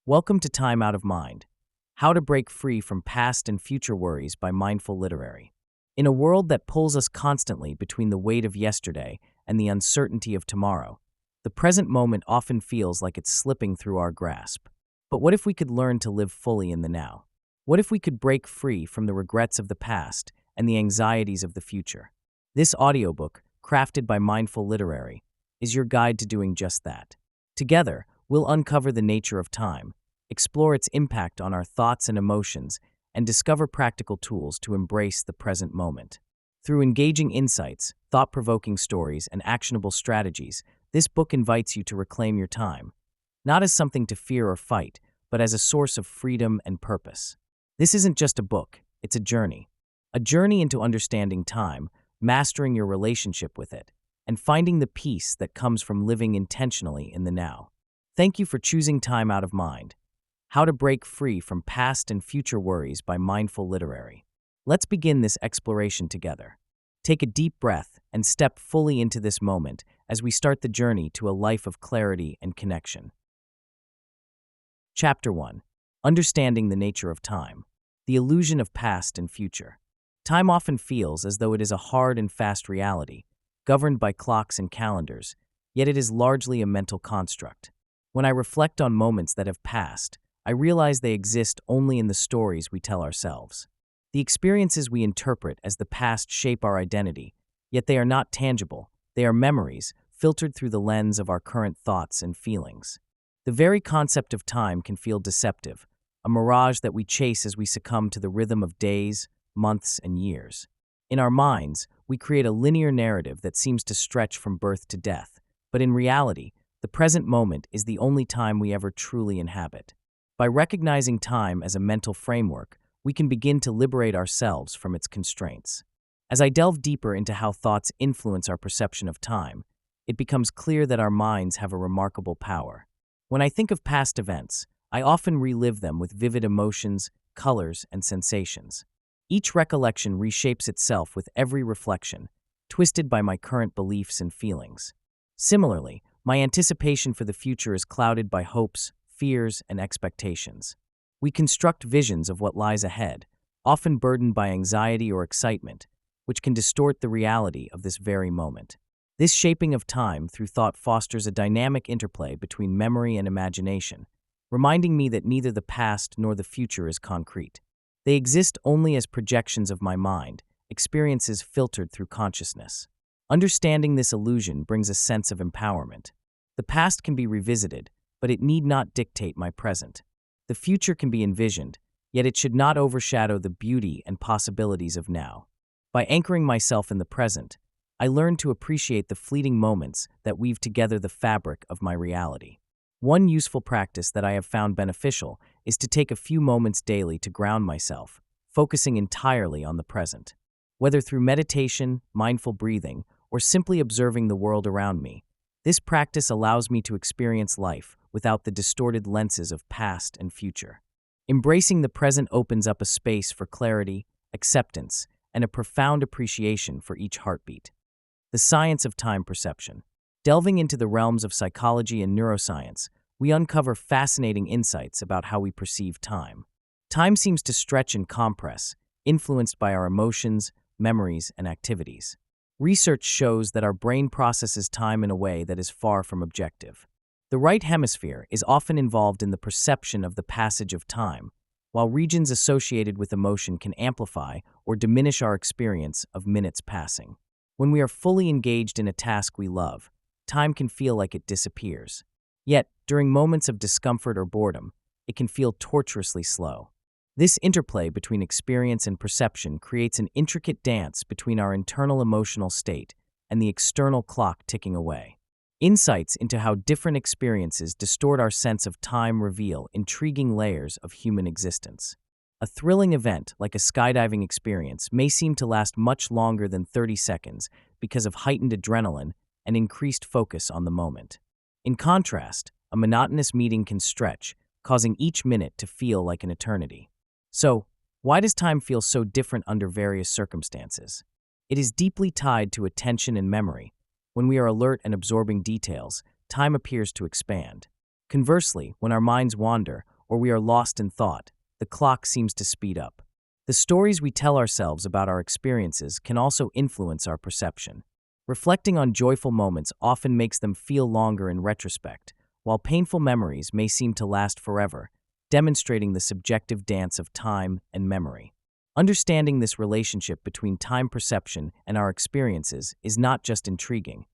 Welcome to Time Out of Mind, How to Break Free from Past and Future Worries by Mindful Literary. In a world that pulls us constantly between the weight of yesterday and the uncertainty of tomorrow, the present moment often feels like it's slipping through our grasp. But what if we could learn to live fully in the now? What if we could break free from the regrets of the past and the anxieties of the future? This audiobook, crafted by Mindful Literary, is your guide to doing just that. Together, we'll uncover the nature of time, explore its impact on our thoughts and emotions, and discover practical tools to embrace the present moment. Through engaging insights, thought-provoking stories, and actionable strategies, this book invites you to reclaim your time, not as something to fear or fight, but as a source of freedom and purpose. This isn't just a book, it's a journey into understanding time, mastering your relationship with it, and finding the peace that comes from living intentionally in the now. Thank you for choosing Time Out of Mind, How to Break Free from Past and Future Worries by Mindful Literary. Let's begin this exploration together. Take a deep breath and step fully into this moment as we start the journey to a life of clarity and connection. Chapter 1. Understanding the Nature of Time. The Illusion of Past and Future. Time often feels as though it is a hard and fast reality, governed by clocks and calendars, yet it is largely a mental construct. When I reflect on moments that have passed, I realize they exist only in the stories we tell ourselves. The experiences we interpret as the past shape our identity, yet they are not tangible. They are memories, filtered through the lens of our current thoughts and feelings. The very concept of time can feel deceptive, a mirage that we chase as we succumb to the rhythm of days, months, and years. In our minds, we create a linear narrative that seems to stretch from birth to death, but in reality, the present moment is the only time we ever truly inhabit. By recognizing time as a mental framework, we can begin to liberate ourselves from its constraints. As I delve deeper into how thoughts influence our perception of time, it becomes clear that our minds have a remarkable power. When I think of past events, I often relive them with vivid emotions, colors, and sensations. Each recollection reshapes itself with every reflection, twisted by my current beliefs and feelings. Similarly, my anticipation for the future is clouded by hopes, fears, and expectations. We construct visions of what lies ahead, often burdened by anxiety or excitement, which can distort the reality of this very moment. This shaping of time through thought fosters a dynamic interplay between memory and imagination, reminding me that neither the past nor the future is concrete. They exist only as projections of my mind, experiences filtered through consciousness. Understanding this illusion brings a sense of empowerment. The past can be revisited, but it need not dictate my present. The future can be envisioned, yet it should not overshadow the beauty and possibilities of now. By anchoring myself in the present, I learn to appreciate the fleeting moments that weave together the fabric of my reality. One useful practice that I have found beneficial is to take a few moments daily to ground myself, focusing entirely on the present. Whether through meditation, mindful breathing, or simply observing the world around me, this practice allows me to experience life without the distorted lenses of past and future. Embracing the present opens up a space for clarity, acceptance, and a profound appreciation for each heartbeat. The science of time perception. Delving into the realms of psychology and neuroscience, we uncover fascinating insights about how we perceive time. Time seems to stretch and compress, influenced by our emotions, memories, and activities. Research shows that our brain processes time in a way that is far from objective. The right hemisphere is often involved in the perception of the passage of time, while regions associated with emotion can amplify or diminish our experience of minutes passing. When we are fully engaged in a task we love, time can feel like it disappears. Yet, during moments of discomfort or boredom, it can feel torturously slow. This interplay between experience and perception creates an intricate dance between our internal emotional state and the external clock ticking away. Insights into how different experiences distort our sense of time reveal intriguing layers of human existence. A thrilling event like a skydiving experience may seem to last much longer than 30 seconds because of heightened adrenaline and increased focus on the moment. In contrast, a monotonous meeting can stretch, causing each minute to feel like an eternity. So, why does time feel so different under various circumstances? It is deeply tied to attention and memory. When we are alert and absorbing details, time appears to expand. Conversely, when our minds wander or we are lost in thought, the clock seems to speed up. The stories we tell ourselves about our experiences can also influence our perception. Reflecting on joyful moments often makes them feel longer in retrospect, while painful memories may seem to last forever, demonstrating the subjective dance of time and memory. Understanding this relationship between time perception and our experiences is not just intriguing.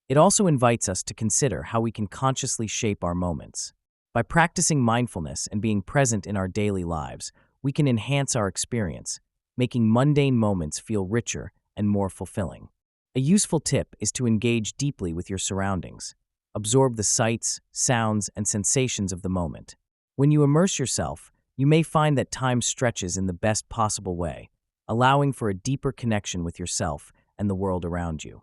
It also invites us to consider how we can consciously shape our moments. By practicing mindfulness and being present in our daily lives, we can enhance our experience, making mundane moments feel richer and more fulfilling. A useful tip is to engage deeply with your surroundings. Absorb the sights, sounds, and sensations of the moment. When you immerse yourself, you may find that time stretches in the best possible way, allowing for a deeper connection with yourself and the world around you.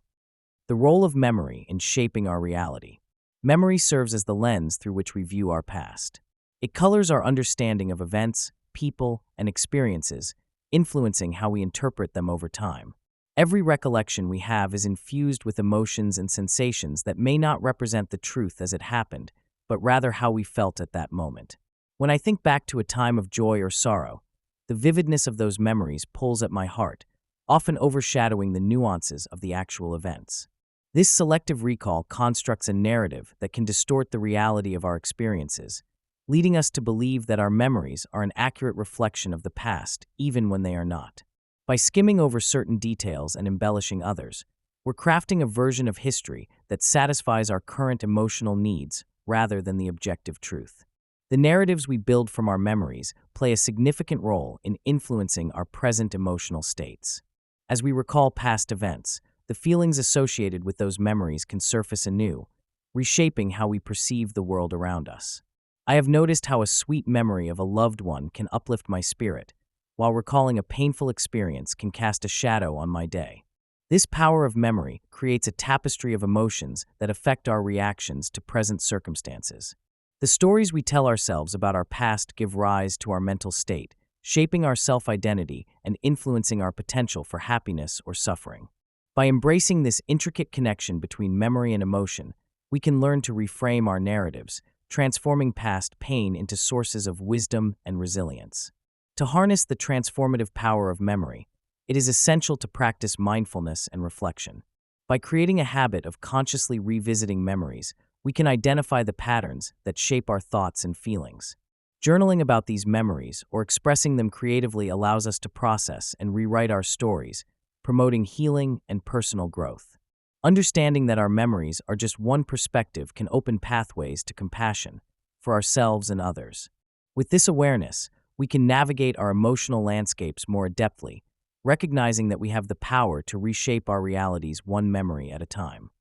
The role of memory in shaping our reality. Memory serves as the lens through which we view our past. It colors our understanding of events, people, and experiences, influencing how we interpret them over time. Every recollection we have is infused with emotions and sensations that may not represent the truth as it happened, but rather how we felt at that moment. When I think back to a time of joy or sorrow, the vividness of those memories pulls at my heart, often overshadowing the nuances of the actual events. This selective recall constructs a narrative that can distort the reality of our experiences, leading us to believe that our memories are an accurate reflection of the past, even when they are not. By skimming over certain details and embellishing others, we're crafting a version of history that satisfies our current emotional needs rather than the objective truth. The narratives we build from our memories play a significant role in influencing our present emotional states. As we recall past events, the feelings associated with those memories can surface anew, reshaping how we perceive the world around us. I have noticed how a sweet memory of a loved one can uplift my spirit, while recalling a painful experience can cast a shadow on my day. This power of memory creates a tapestry of emotions that affect our reactions to present circumstances. The stories we tell ourselves about our past give rise to our mental state, shaping our self-identity and influencing our potential for happiness or suffering. By embracing this intricate connection between memory and emotion, we can learn to reframe our narratives, transforming past pain into sources of wisdom and resilience. To harness the transformative power of memory, it is essential to practice mindfulness and reflection. By creating a habit of consciously revisiting memories, we can identify the patterns that shape our thoughts and feelings. Journaling about these memories or expressing them creatively allows us to process and rewrite our stories, promoting healing and personal growth. Understanding that our memories are just one perspective can open pathways to compassion for ourselves and others. With this awareness, we can navigate our emotional landscapes more adeptly, recognizing that we have the power to reshape our realities one memory at a time.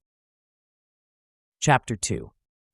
Chapter 2.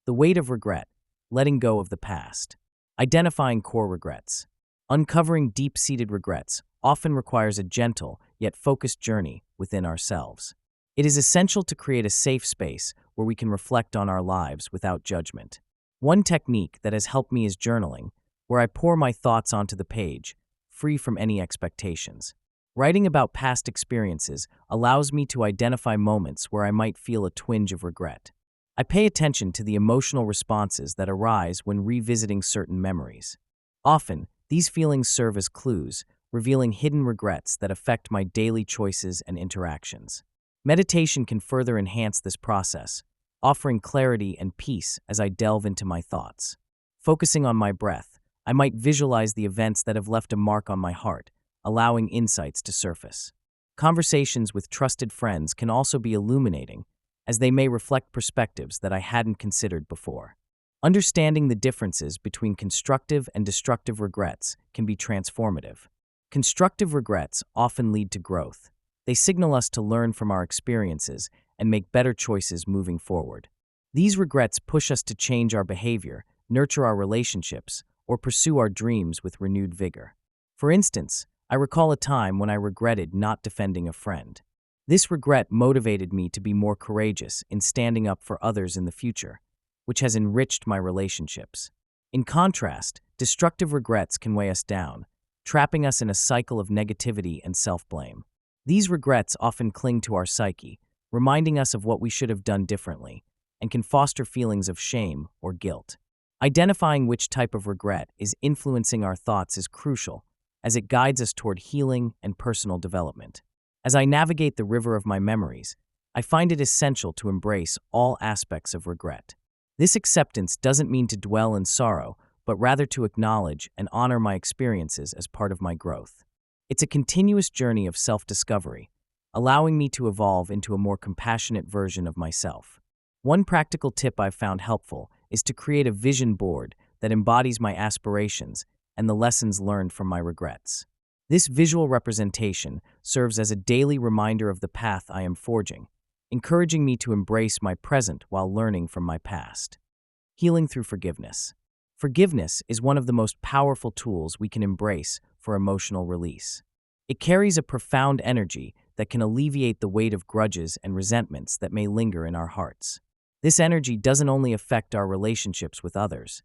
The Weight of Regret, Letting Go of the Past. Identifying core regrets. Uncovering deep-seated regrets often requires a gentle yet focused journey within ourselves. It is essential to create a safe space where we can reflect on our lives without judgment. One technique that has helped me is journaling, where I pour my thoughts onto the page, free from any expectations. Writing about past experiences allows me to identify moments where I might feel a twinge of regret. I pay attention to the emotional responses that arise when revisiting certain memories. Often, these feelings serve as clues, revealing hidden regrets that affect my daily choices and interactions. Meditation can further enhance this process, offering clarity and peace as I delve into my thoughts. Focusing on my breath, I might visualize the events that have left a mark on my heart, allowing insights to surface. Conversations with trusted friends can also be illuminating, as they may reflect perspectives that I hadn't considered before. Understanding the differences between constructive and destructive regrets can be transformative. Constructive regrets often lead to growth. They signal us to learn from our experiences and make better choices moving forward. These regrets push us to change our behavior, nurture our relationships, or pursue our dreams with renewed vigor. For instance, I recall a time when I regretted not defending a friend. This regret motivated me to be more courageous in standing up for others in the future, which has enriched my relationships. In contrast, destructive regrets can weigh us down, trapping us in a cycle of negativity and self-blame. These regrets often cling to our psyche, reminding us of what we should have done differently, and can foster feelings of shame or guilt. Identifying which type of regret is influencing our thoughts is crucial, as it guides us toward healing and personal development. As I navigate the river of my memories, I find it essential to embrace all aspects of regret. This acceptance doesn't mean to dwell in sorrow, but rather to acknowledge and honor my experiences as part of my growth. It's a continuous journey of self-discovery, allowing me to evolve into a more compassionate version of myself. One practical tip I've found helpful is to create a vision board that embodies my aspirations and the lessons learned from my regrets. This visual representation serves as a daily reminder of the path I am forging, encouraging me to embrace my present while learning from my past. Healing through forgiveness. Forgiveness is one of the most powerful tools we can embrace for emotional release. It carries a profound energy that can alleviate the weight of grudges and resentments that may linger in our hearts. This energy doesn't only affect our relationships with others,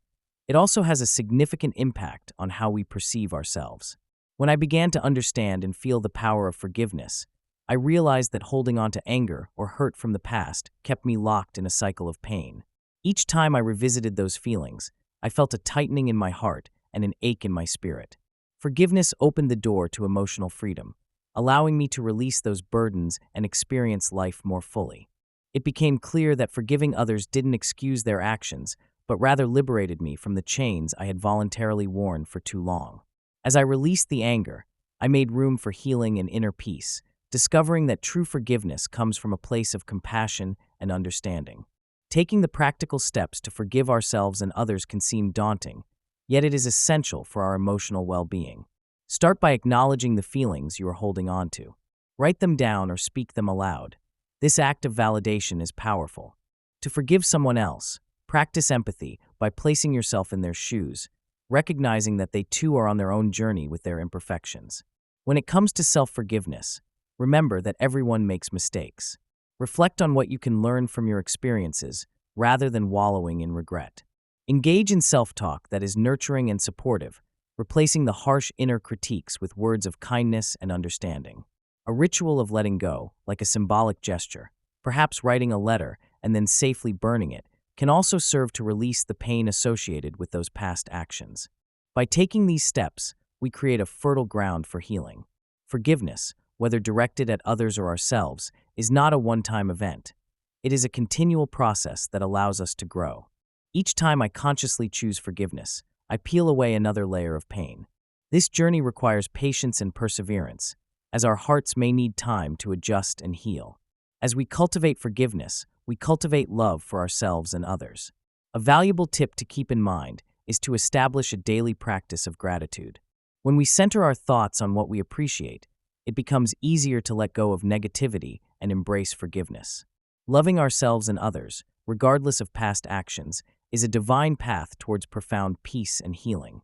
it also has a significant impact on how we perceive ourselves. When I began to understand and feel the power of forgiveness, I realized that holding on to anger or hurt from the past kept me locked in a cycle of pain. Each time I revisited those feelings, I felt a tightening in my heart and an ache in my spirit. Forgiveness opened the door to emotional freedom, allowing me to release those burdens and experience life more fully. It became clear that forgiving others didn't excuse their actions, but rather liberated me from the chains I had voluntarily worn for too long. As I released the anger, I made room for healing and inner peace, discovering that true forgiveness comes from a place of compassion and understanding. Taking the practical steps to forgive ourselves and others can seem daunting, yet it is essential for our emotional well-being. Start by acknowledging the feelings you are holding on to. Write them down or speak them aloud. This act of validation is powerful. To forgive someone else, practice empathy by placing yourself in their shoes, recognizing that they too are on their own journey with their imperfections. When it comes to self-forgiveness, remember that everyone makes mistakes. Reflect on what you can learn from your experiences rather than wallowing in regret. Engage in self-talk that is nurturing and supportive, replacing the harsh inner critiques with words of kindness and understanding. A ritual of letting go, like a symbolic gesture, perhaps writing a letter and then safely burning it, can also serve to release the pain associated with those past actions. By taking these steps, we create a fertile ground for healing. Forgiveness, whether directed at others or ourselves, is not a one-time event. It is a continual process that allows us to grow. Each time I consciously choose forgiveness, I peel away another layer of pain. This journey requires patience and perseverance, as our hearts may need time to adjust and heal. As we cultivate forgiveness, we cultivate love for ourselves and others. A valuable tip to keep in mind is to establish a daily practice of gratitude. When we center our thoughts on what we appreciate, it becomes easier to let go of negativity and embrace forgiveness. Loving ourselves and others, regardless of past actions, is a divine path towards profound peace and healing.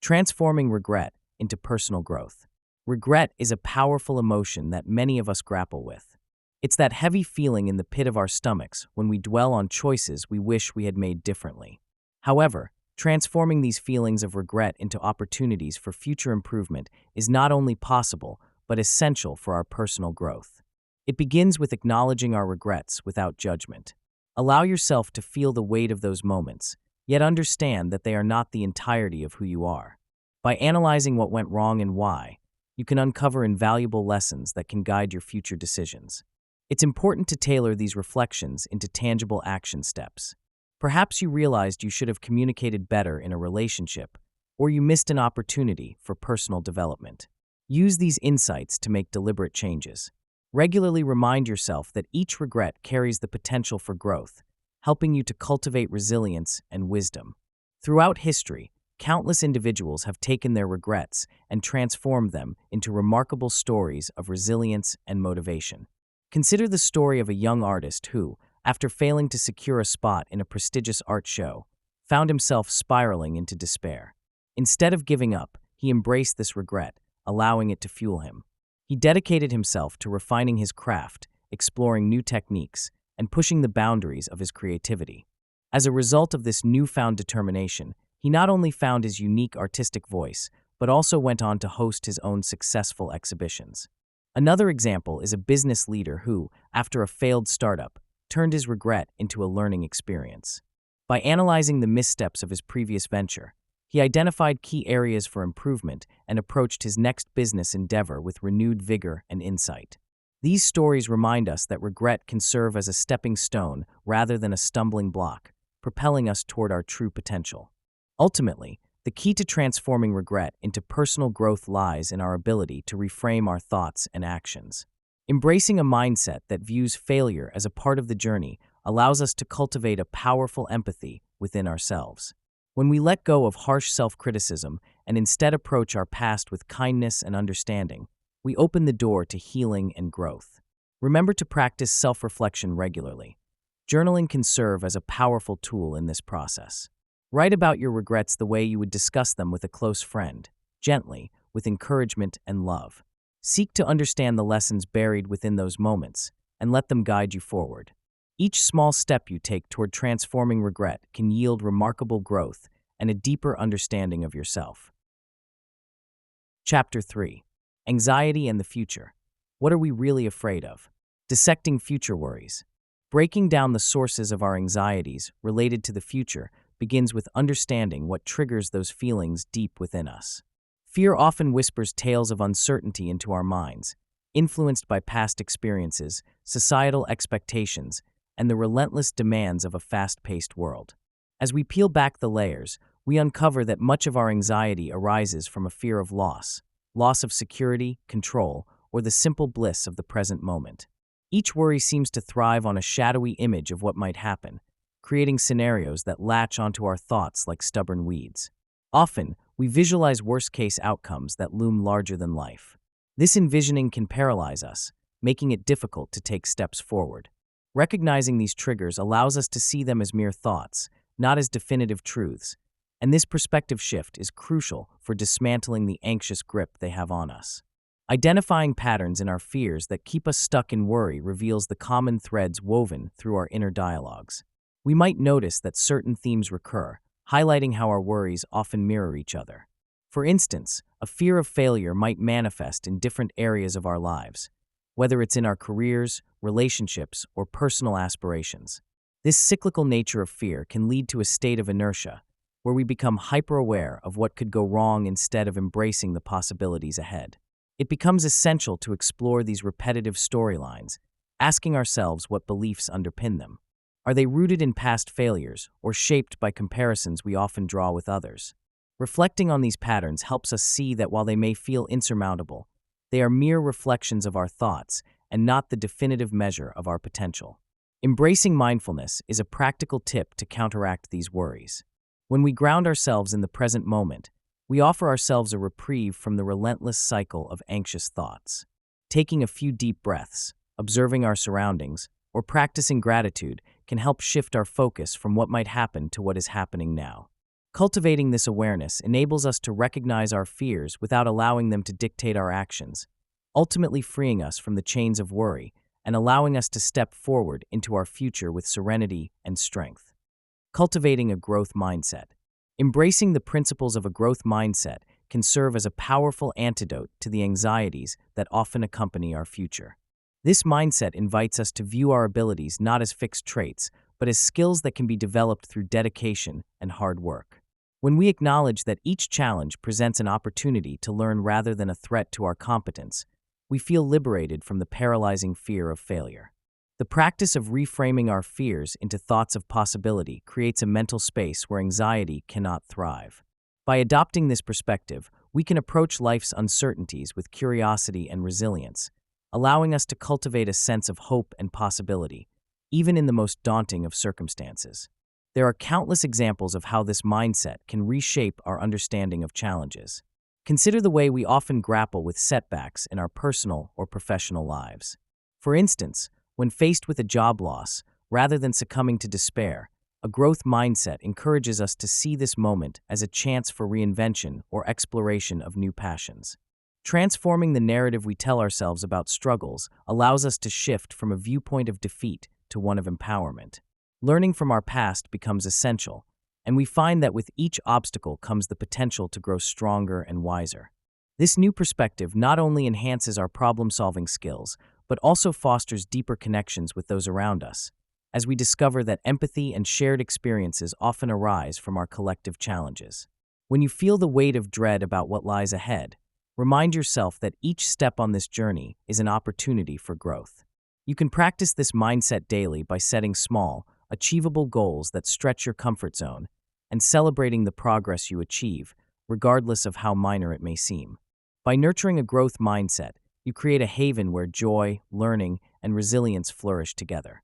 Transforming regret into personal growth. Regret is a powerful emotion that many of us grapple with. It's that heavy feeling in the pit of our stomachs when we dwell on choices we wish we had made differently. However, transforming these feelings of regret into opportunities for future improvement is not only possible, but essential for our personal growth. It begins with acknowledging our regrets without judgment. Allow yourself to feel the weight of those moments, yet understand that they are not the entirety of who you are. By analyzing what went wrong and why, you can uncover invaluable lessons that can guide your future decisions. It's important to tailor these reflections into tangible action steps. Perhaps you realized you should have communicated better in a relationship, or you missed an opportunity for personal development. Use these insights to make deliberate changes. Regularly remind yourself that each regret carries the potential for growth, helping you to cultivate resilience and wisdom. Throughout history, countless individuals have taken their regrets and transformed them into remarkable stories of resilience and motivation. Consider the story of a young artist who, after failing to secure a spot in a prestigious art show, found himself spiraling into despair. Instead of giving up, he embraced this regret, allowing it to fuel him. He dedicated himself to refining his craft, exploring new techniques, and pushing the boundaries of his creativity. As a result of this newfound determination, he not only found his unique artistic voice, but also went on to host his own successful exhibitions. Another example is a business leader who, after a failed startup, turned his regret into a learning experience. By analyzing the missteps of his previous venture, he identified key areas for improvement and approached his next business endeavor with renewed vigor and insight. These stories remind us that regret can serve as a stepping stone rather than a stumbling block, propelling us toward our true potential. Ultimately, the key to transforming regret into personal growth lies in our ability to reframe our thoughts and actions. Embracing a mindset that views failure as a part of the journey allows us to cultivate a powerful empathy within ourselves. When we let go of harsh self-criticism and instead approach our past with kindness and understanding, we open the door to healing and growth. Remember to practice self-reflection regularly. Journaling can serve as a powerful tool in this process. Write about your regrets the way you would discuss them with a close friend, gently, with encouragement and love. Seek to understand the lessons buried within those moments and let them guide you forward. Each small step you take toward transforming regret can yield remarkable growth and a deeper understanding of yourself. Chapter 3. Anxiety and the Future. What are we really afraid of? Dissecting future worries. Breaking down the sources of our anxieties related to the future begins with understanding what triggers those feelings deep within us. Fear often whispers tales of uncertainty into our minds, influenced by past experiences, societal expectations, and the relentless demands of a fast-paced world. As we peel back the layers, we uncover that much of our anxiety arises from a fear of loss of security, control, or the simple bliss of the present moment. Each worry seems to thrive on a shadowy image of what might happen, creating scenarios that latch onto our thoughts like stubborn weeds. Often, we visualize worst-case outcomes that loom larger than life. This envisioning can paralyze us, making it difficult to take steps forward. Recognizing these triggers allows us to see them as mere thoughts, not as definitive truths, and this perspective shift is crucial for dismantling the anxious grip they have on us. Identifying patterns in our fears that keep us stuck in worry reveals the common threads woven through our inner dialogues. We might notice that certain themes recur, highlighting how our worries often mirror each other. For instance, a fear of failure might manifest in different areas of our lives, whether it's in our careers, relationships, or personal aspirations. This cyclical nature of fear can lead to a state of inertia, where we become hyper-aware of what could go wrong instead of embracing the possibilities ahead. It becomes essential to explore these repetitive storylines, asking ourselves what beliefs underpin them. Are they rooted in past failures or shaped by comparisons we often draw with others? Reflecting on these patterns helps us see that while they may feel insurmountable, they are mere reflections of our thoughts and not the definitive measure of our potential. Embracing mindfulness is a practical tip to counteract these worries. When we ground ourselves in the present moment, we offer ourselves a reprieve from the relentless cycle of anxious thoughts. Taking a few deep breaths, observing our surroundings, or practicing gratitude can help shift our focus from what might happen to what is happening now. Cultivating this awareness enables us to recognize our fears without allowing them to dictate our actions, ultimately freeing us from the chains of worry and allowing us to step forward into our future with serenity and strength. Cultivating a growth mindset. Embracing the principles of a growth mindset can serve as a powerful antidote to the anxieties that often accompany our future. This mindset invites us to view our abilities not as fixed traits, but as skills that can be developed through dedication and hard work. When we acknowledge that each challenge presents an opportunity to learn rather than a threat to our competence, we feel liberated from the paralyzing fear of failure. The practice of reframing our fears into thoughts of possibility creates a mental space where anxiety cannot thrive. By adopting this perspective, we can approach life's uncertainties with curiosity and resilience, allowing us to cultivate a sense of hope and possibility, even in the most daunting of circumstances. There are countless examples of how this mindset can reshape our understanding of challenges. Consider the way we often grapple with setbacks in our personal or professional lives. For instance, when faced with a job loss, rather than succumbing to despair, a growth mindset encourages us to see this moment as a chance for reinvention or exploration of new passions. Transforming the narrative we tell ourselves about struggles allows us to shift from a viewpoint of defeat to one of empowerment. Learning from our past becomes essential, and we find that with each obstacle comes the potential to grow stronger and wiser. This new perspective not only enhances our problem-solving skills, but also fosters deeper connections with those around us, as we discover that empathy and shared experiences often arise from our collective challenges. When you feel the weight of dread about what lies ahead, remind yourself that each step on this journey is an opportunity for growth. You can practice this mindset daily by setting small, achievable goals that stretch your comfort zone and celebrating the progress you achieve, regardless of how minor it may seem. By nurturing a growth mindset, you create a haven where joy, learning, and resilience flourish together.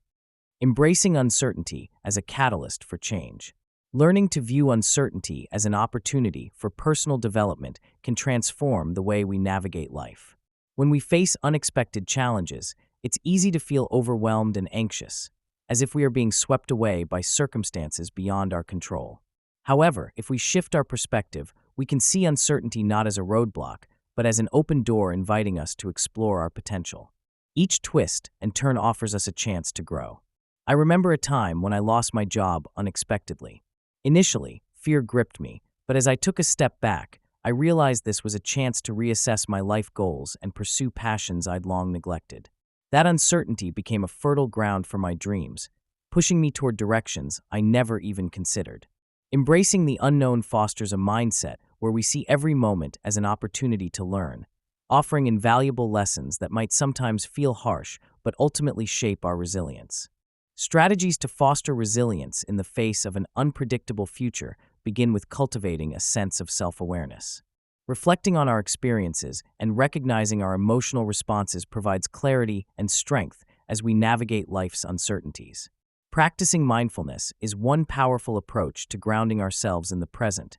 Embracing uncertainty as a catalyst for change. Learning to view uncertainty as an opportunity for personal development can transform the way we navigate life. When we face unexpected challenges, it's easy to feel overwhelmed and anxious, as if we are being swept away by circumstances beyond our control. However, if we shift our perspective, we can see uncertainty not as a roadblock, but as an open door inviting us to explore our potential. Each twist and turn offers us a chance to grow. I remember a time when I lost my job unexpectedly. Initially, fear gripped me, but as I took a step back, I realized this was a chance to reassess my life goals and pursue passions I'd long neglected. That uncertainty became a fertile ground for my dreams, pushing me toward directions I never even considered. Embracing the unknown fosters a mindset where we see every moment as an opportunity to learn, offering invaluable lessons that might sometimes feel harsh but ultimately shape our resilience. Strategies to foster resilience in the face of an unpredictable future begin with cultivating a sense of self-awareness. Reflecting on our experiences and recognizing our emotional responses provides clarity and strength as we navigate life's uncertainties. Practicing mindfulness is one powerful approach to grounding ourselves in the present,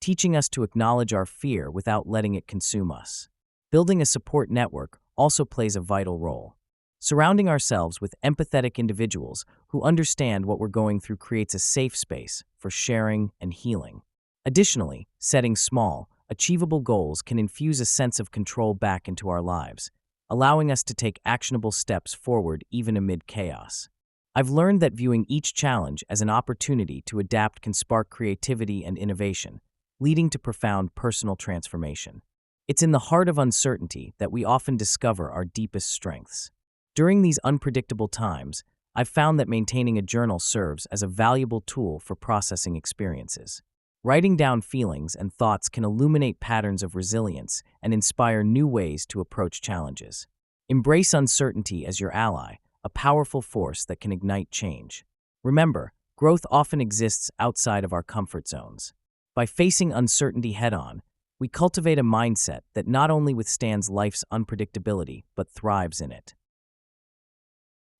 teaching us to acknowledge our fear without letting it consume us. Building a support network also plays a vital role. Surrounding ourselves with empathetic individuals who understand what we're going through creates a safe space for sharing and healing. Additionally, setting small, achievable goals can infuse a sense of control back into our lives, allowing us to take actionable steps forward even amid chaos. I've learned that viewing each challenge as an opportunity to adapt can spark creativity and innovation, leading to profound personal transformation. It's in the heart of uncertainty that we often discover our deepest strengths. During these unpredictable times, I've found that maintaining a journal serves as a valuable tool for processing experiences. Writing down feelings and thoughts can illuminate patterns of resilience and inspire new ways to approach challenges. Embrace uncertainty as your ally, a powerful force that can ignite change. Remember, growth often exists outside of our comfort zones. By facing uncertainty head-on, we cultivate a mindset that not only withstands life's unpredictability but thrives in it.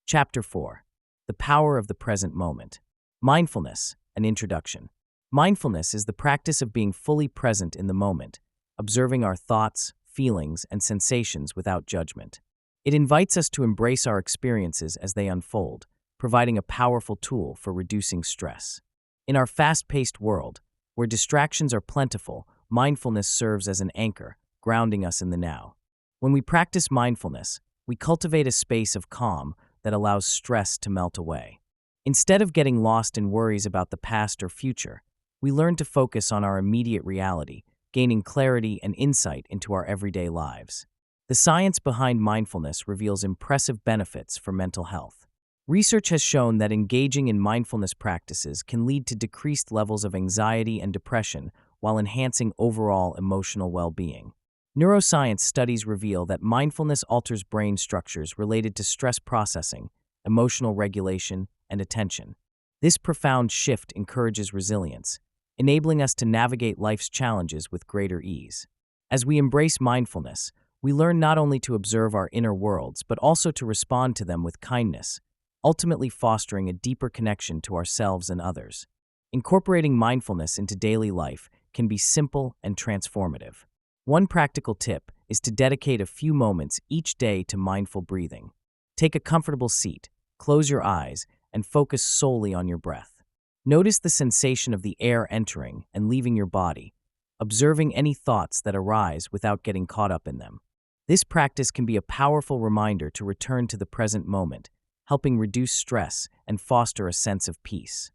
Chapter 4. The Power of the Present Moment. Mindfulness, an Introduction. Mindfulness is the practice of being fully present in the moment, observing our thoughts, feelings, and sensations without judgment. It invites us to embrace our experiences as they unfold, providing a powerful tool for reducing stress. In our fast-paced world, where distractions are plentiful, mindfulness serves as an anchor, grounding us in the now. When we practice mindfulness, we cultivate a space of calm that allows stress to melt away. Instead of getting lost in worries about the past or future, we learn to focus on our immediate reality, gaining clarity and insight into our everyday lives. The science behind mindfulness reveals impressive benefits for mental health. Research has shown that engaging in mindfulness practices can lead to decreased levels of anxiety and depression while enhancing overall emotional well-being. Neuroscience studies reveal that mindfulness alters brain structures related to stress processing, emotional regulation, and attention. This profound shift encourages resilience, enabling us to navigate life's challenges with greater ease. As we embrace mindfulness, we learn not only to observe our inner worlds, but also to respond to them with kindness, ultimately fostering a deeper connection to ourselves and others. Incorporating mindfulness into daily life can be simple and transformative. One practical tip is to dedicate a few moments each day to mindful breathing. Take a comfortable seat, close your eyes, and focus solely on your breath. Notice the sensation of the air entering and leaving your body, observing any thoughts that arise without getting caught up in them. This practice can be a powerful reminder to return to the present moment, helping reduce stress and foster a sense of peace.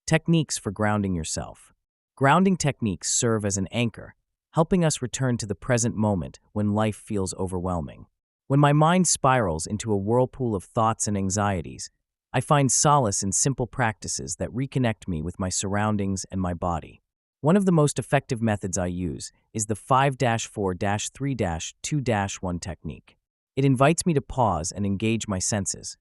Techniques for grounding yourself. Grounding techniques serve as an anchor, helping us return to the present moment when life feels overwhelming. When my mind spirals into a whirlpool of thoughts and anxieties, I find solace in simple practices that reconnect me with my surroundings and my body. One of the most effective methods I use is the 5-4-3-2-1 technique. It invites me to pause and engage my senses.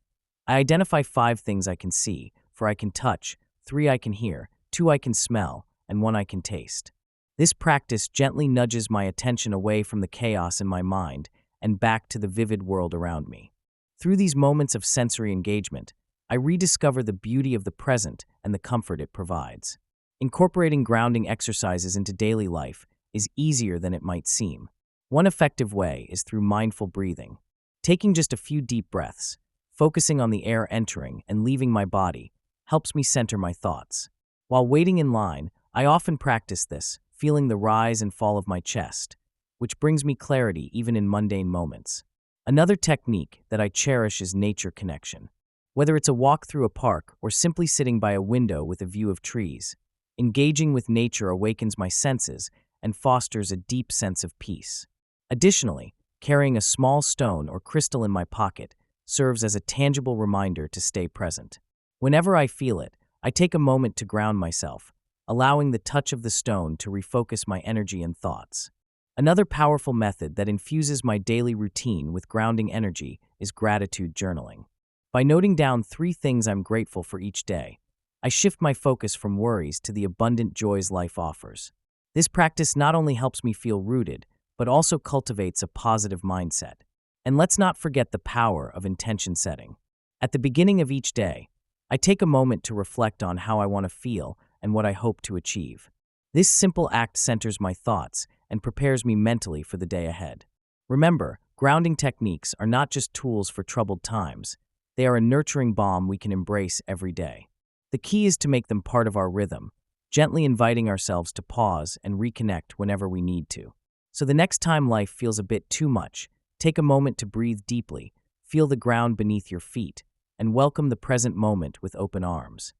I identify 5 things I can see, 4 I can touch, 3 I can hear, 2 I can smell, and 1 I can taste. This practice gently nudges my attention away from the chaos in my mind and back to the vivid world around me. Through these moments of sensory engagement, I rediscover the beauty of the present and the comfort it provides. Incorporating grounding exercises into daily life is easier than it might seem. One effective way is through mindful breathing. Taking just a few deep breaths, focusing on the air entering and leaving my body, helps me center my thoughts. While waiting in line, I often practice this, feeling the rise and fall of my chest, which brings me clarity even in mundane moments. Another technique that I cherish is nature connection. Whether it's a walk through a park or simply sitting by a window with a view of trees, engaging with nature awakens my senses and fosters a deep sense of peace. Additionally, carrying a small stone or crystal in my pocket serves as a tangible reminder to stay present. Whenever I feel it, I take a moment to ground myself, allowing the touch of the stone to refocus my energy and thoughts. Another powerful method that infuses my daily routine with grounding energy is gratitude journaling. By noting down 3 things I'm grateful for each day, I shift my focus from worries to the abundant joys life offers. This practice not only helps me feel rooted, but also cultivates a positive mindset. And let's not forget the power of intention setting. At the beginning of each day, I take a moment to reflect on how I want to feel and what I hope to achieve. This simple act centers my thoughts and prepares me mentally for the day ahead. Remember, grounding techniques are not just tools for troubled times. They are a nurturing balm we can embrace every day. The key is to make them part of our rhythm, gently inviting ourselves to pause and reconnect whenever we need to. So the next time life feels a bit too much, take a moment to breathe deeply, feel the ground beneath your feet, and welcome the present moment with open arms.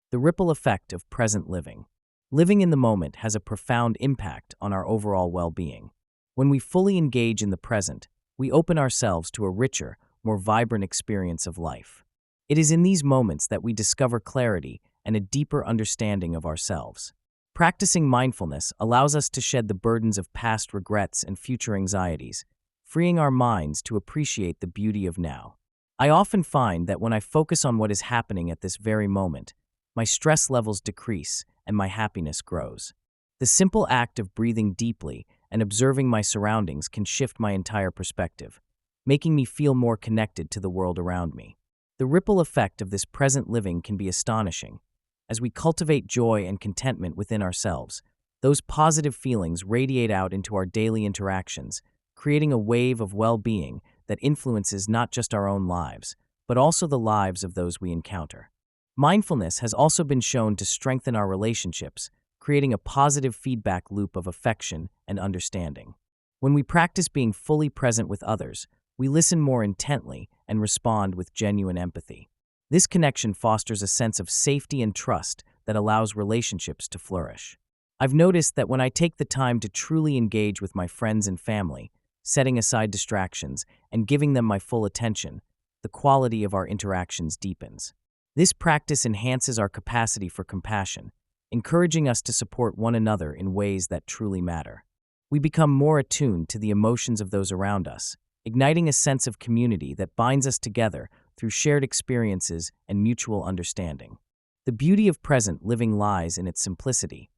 The ripple effect of present living. Living in the moment has a profound impact on our overall well-being. When we fully engage in the present, we open ourselves to a richer, more vibrant experience of life. It is in these moments that we discover clarity and a deeper understanding of ourselves. Practicing mindfulness allows us to shed the burdens of past regrets and future anxieties, freeing our minds to appreciate the beauty of now. I often find that when I focus on what is happening at this very moment, my stress levels decrease and my happiness grows. The simple act of breathing deeply and observing my surroundings can shift my entire perspective, making me feel more connected to the world around me. The ripple effect of this present living can be astonishing. As we cultivate joy and contentment within ourselves, those positive feelings radiate out into our daily interactions, creating a wave of well-being that influences not just our own lives, but also the lives of those we encounter. Mindfulness has also been shown to strengthen our relationships, creating a positive feedback loop of affection and understanding. When we practice being fully present with others, we listen more intently and respond with genuine empathy. This connection fosters a sense of safety and trust that allows relationships to flourish. I've noticed that when I take the time to truly engage with my friends and family, setting aside distractions and giving them my full attention, the quality of our interactions deepens. This practice enhances our capacity for compassion, encouraging us to support one another in ways that truly matter. We become more attuned to the emotions of those around us, igniting a sense of community that binds us together through shared experiences and mutual understanding. The beauty of present living lies in its simplicity.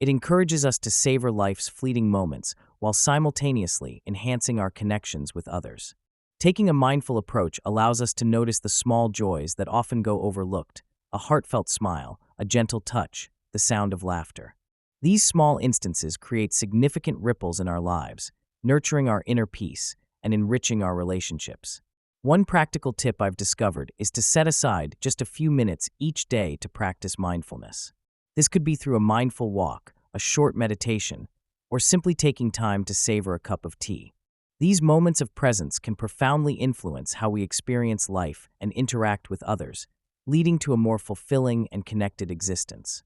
It encourages us to savor life's fleeting moments while simultaneously enhancing our connections with others. Taking a mindful approach allows us to notice the small joys that often go overlooked: a heartfelt smile, a gentle touch, the sound of laughter. These small instances create significant ripples in our lives, nurturing our inner peace and enriching our relationships. One practical tip I've discovered is to set aside just a few minutes each day to practice mindfulness. This could be through a mindful walk, a short meditation, or simply taking time to savor a cup of tea. These moments of presence can profoundly influence how we experience life and interact with others, leading to a more fulfilling and connected existence.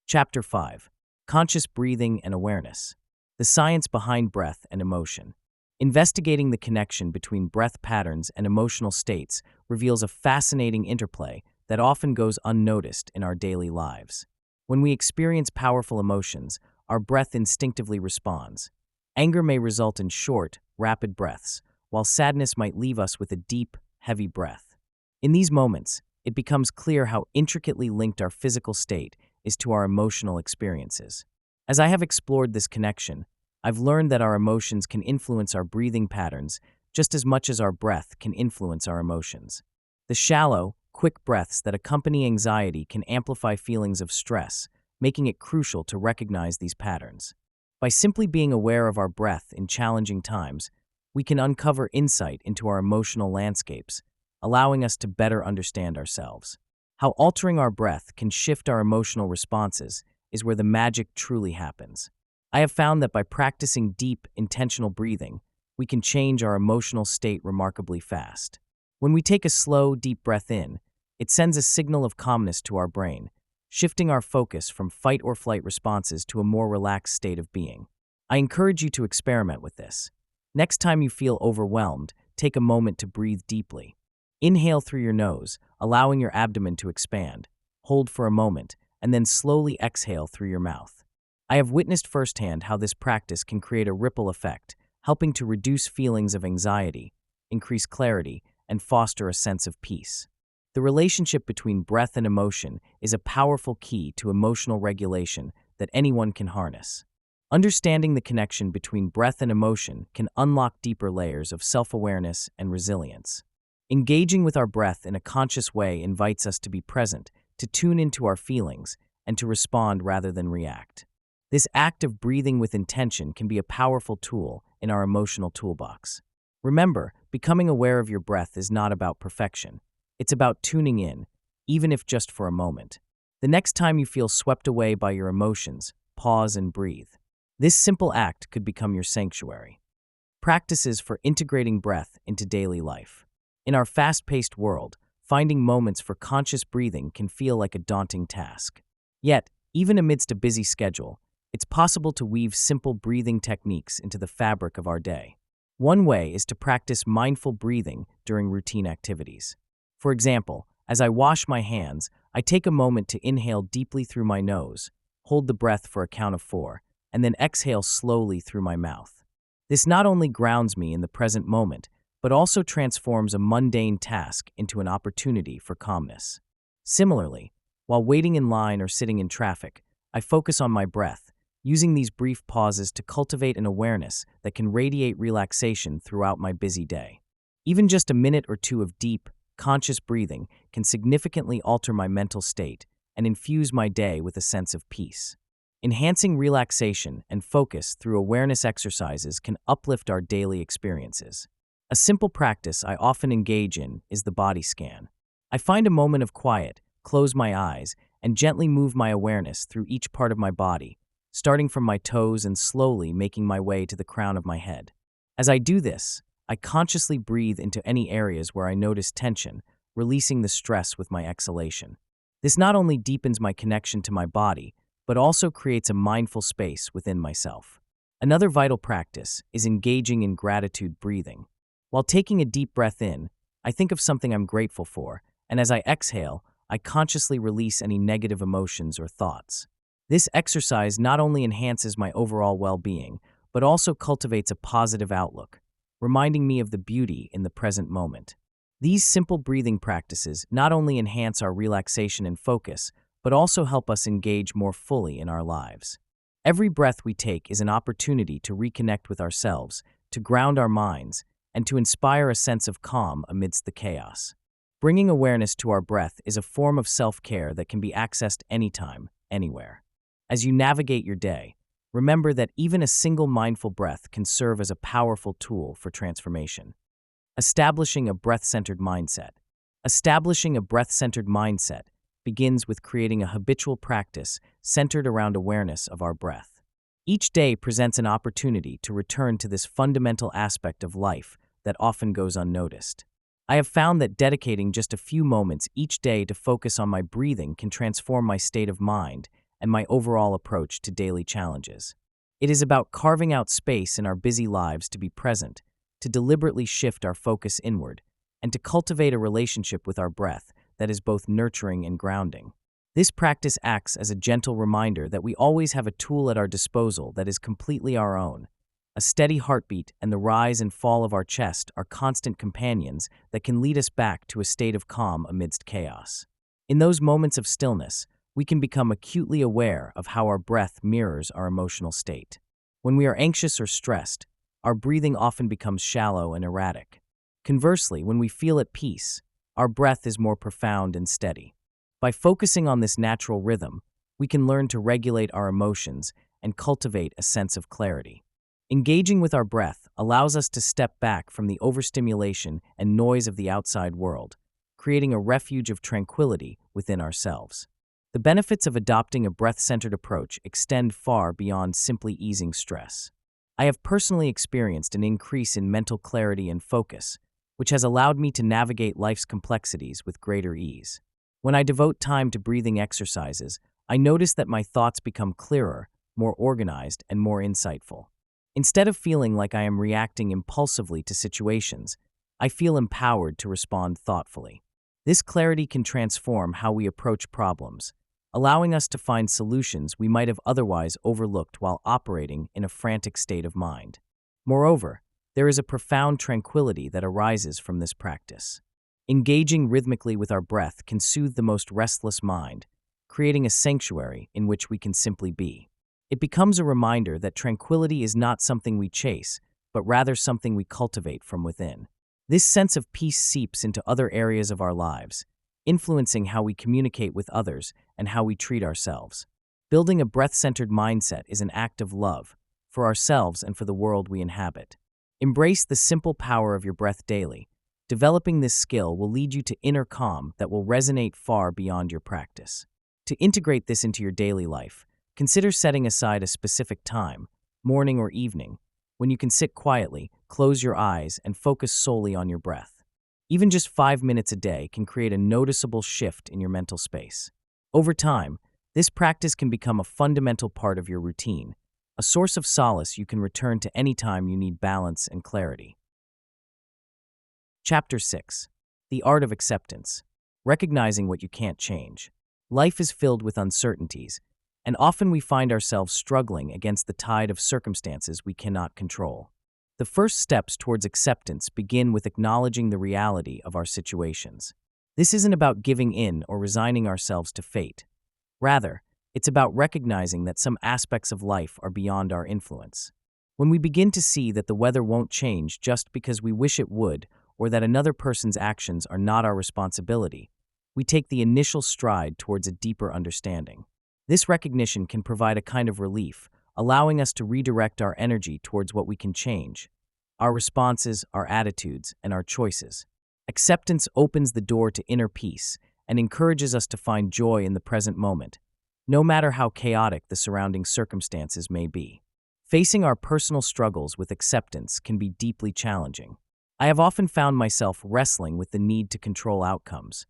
Chapter 5. Conscious Breathing and Awareness. The Science Behind Breath and Emotion. Investigating the connection between breath patterns and emotional states reveals a fascinating interplay that often goes unnoticed in our daily lives. When we experience powerful emotions, our breath instinctively responds. Anger may result in short, rapid breaths, while sadness might leave us with a deep, heavy breath. In these moments, it becomes clear how intricately linked our physical state is to our emotional experiences. As I have explored this connection, I've learned that our emotions can influence our breathing patterns just as much as our breath can influence our emotions. The shallow, quick breaths that accompany anxiety can amplify feelings of stress, making it crucial to recognize these patterns. By simply being aware of our breath in challenging times, we can uncover insight into our emotional landscapes, allowing us to better understand ourselves. How altering our breath can shift our emotional responses is where the magic truly happens. I have found that by practicing deep, intentional breathing, we can change our emotional state remarkably fast. When we take a slow, deep breath in, it sends a signal of calmness to our brain, shifting our focus from fight or flight responses to a more relaxed state of being. I encourage you to experiment with this. Next time you feel overwhelmed, take a moment to breathe deeply. Inhale through your nose, allowing your abdomen to expand. Hold for a moment, and then slowly exhale through your mouth. I have witnessed firsthand how this practice can create a ripple effect, helping to reduce feelings of anxiety, increase clarity, and foster a sense of peace. The relationship between breath and emotion is a powerful key to emotional regulation that anyone can harness. Understanding the connection between breath and emotion can unlock deeper layers of self-awareness and resilience. Engaging with our breath in a conscious way invites us to be present, to tune into our feelings, and to respond rather than react. This act of breathing with intention can be a powerful tool in our emotional toolbox. Remember, becoming aware of your breath is not about perfection. It's about tuning in, even if just for a moment. The next time you feel swept away by your emotions, pause and breathe. This simple act could become your sanctuary. Practices for integrating breath into daily life. In our fast-paced world, finding moments for conscious breathing can feel like a daunting task. Yet, even amidst a busy schedule, it's possible to weave simple breathing techniques into the fabric of our day. One way is to practice mindful breathing during routine activities. For example, as I wash my hands, I take a moment to inhale deeply through my nose, hold the breath for a count of 4, and then exhale slowly through my mouth. This not only grounds me in the present moment, but also transforms a mundane task into an opportunity for calmness. Similarly, while waiting in line or sitting in traffic, I focus on my breath, using these brief pauses to cultivate an awareness that can radiate relaxation throughout my busy day. Even just a minute or two of deep, conscious breathing can significantly alter my mental state and infuse my day with a sense of peace. Enhancing relaxation and focus through awareness exercises can uplift our daily experiences. A simple practice I often engage in is the body scan. I find a moment of quiet, close my eyes, and gently move my awareness through each part of my body, starting from my toes and slowly making my way to the crown of my head. As I do this, I consciously breathe into any areas where I notice tension, releasing the stress with my exhalation. This not only deepens my connection to my body, but also creates a mindful space within myself. Another vital practice is engaging in gratitude breathing. While taking a deep breath in, I think of something I'm grateful for, and as I exhale, I consciously release any negative emotions or thoughts. This exercise not only enhances my overall well-being, but also cultivates a positive outlook, reminding me of the beauty in the present moment. These simple breathing practices not only enhance our relaxation and focus, but also help us engage more fully in our lives. Every breath we take is an opportunity to reconnect with ourselves, to ground our minds, and to inspire a sense of calm amidst the chaos. Bringing awareness to our breath is a form of self-care that can be accessed anytime, anywhere. As you navigate your day, remember that even a single mindful breath can serve as a powerful tool for transformation. Establishing a breath-centered mindset. Establishing a breath-centered mindset begins with creating a habitual practice centered around awareness of our breath. Each day presents an opportunity to return to this fundamental aspect of life that often goes unnoticed. I have found that dedicating just a few moments each day to focus on my breathing can transform my state of mind and my overall approach to daily challenges. It is about carving out space in our busy lives to be present, to deliberately shift our focus inward, and to cultivate a relationship with our breath that is both nurturing and grounding. This practice acts as a gentle reminder that we always have a tool at our disposal that is completely our own. A steady heartbeat and the rise and fall of our chest are constant companions that can lead us back to a state of calm amidst chaos. In those moments of stillness, we can become acutely aware of how our breath mirrors our emotional state. When we are anxious or stressed, our breathing often becomes shallow and erratic. Conversely, when we feel at peace, our breath is more profound and steady. By focusing on this natural rhythm, we can learn to regulate our emotions and cultivate a sense of clarity. Engaging with our breath allows us to step back from the overstimulation and noise of the outside world, creating a refuge of tranquility within ourselves. The benefits of adopting a breath-centered approach extend far beyond simply easing stress. I have personally experienced an increase in mental clarity and focus, which has allowed me to navigate life's complexities with greater ease. When I devote time to breathing exercises, I notice that my thoughts become clearer, more organized, and more insightful. Instead of feeling like I am reacting impulsively to situations, I feel empowered to respond thoughtfully. This clarity can transform how we approach problems, allowing us to find solutions we might have otherwise overlooked while operating in a frantic state of mind. Moreover, there is a profound tranquility that arises from this practice. Engaging rhythmically with our breath can soothe the most restless mind, creating a sanctuary in which we can simply be. It becomes a reminder that tranquility is not something we chase, but rather something we cultivate from within. This sense of peace seeps into other areas of our lives, influencing how we communicate with others and how we treat ourselves. Building a breath-centered mindset is an act of love, for ourselves and for the world we inhabit. Embrace the simple power of your breath daily. Developing this skill will lead you to inner calm that will resonate far beyond your practice. To integrate this into your daily life, consider setting aside a specific time, morning or evening, when you can sit quietly, close your eyes, and focus solely on your breath. Even just 5 minutes a day can create a noticeable shift in your mental space. Over time, this practice can become a fundamental part of your routine, a source of solace you can return to anytime you need balance and clarity. Chapter 6. The Art of Acceptance. Recognizing what you can't change. Life is filled with uncertainties, and often we find ourselves struggling against the tide of circumstances we cannot control. The first steps towards acceptance begin with acknowledging the reality of our situations. This isn't about giving in or resigning ourselves to fate. Rather, it's about recognizing that some aspects of life are beyond our influence. When we begin to see that the weather won't change just because we wish it would, or that another person's actions are not our responsibility, we take the initial stride towards a deeper understanding. This recognition can provide a kind of relief, allowing us to redirect our energy towards what we can change: our responses, our attitudes, and our choices. Acceptance opens the door to inner peace and encourages us to find joy in the present moment, no matter how chaotic the surrounding circumstances may be. Facing our personal struggles with acceptance can be deeply challenging. I have often found myself wrestling with the need to control outcomes,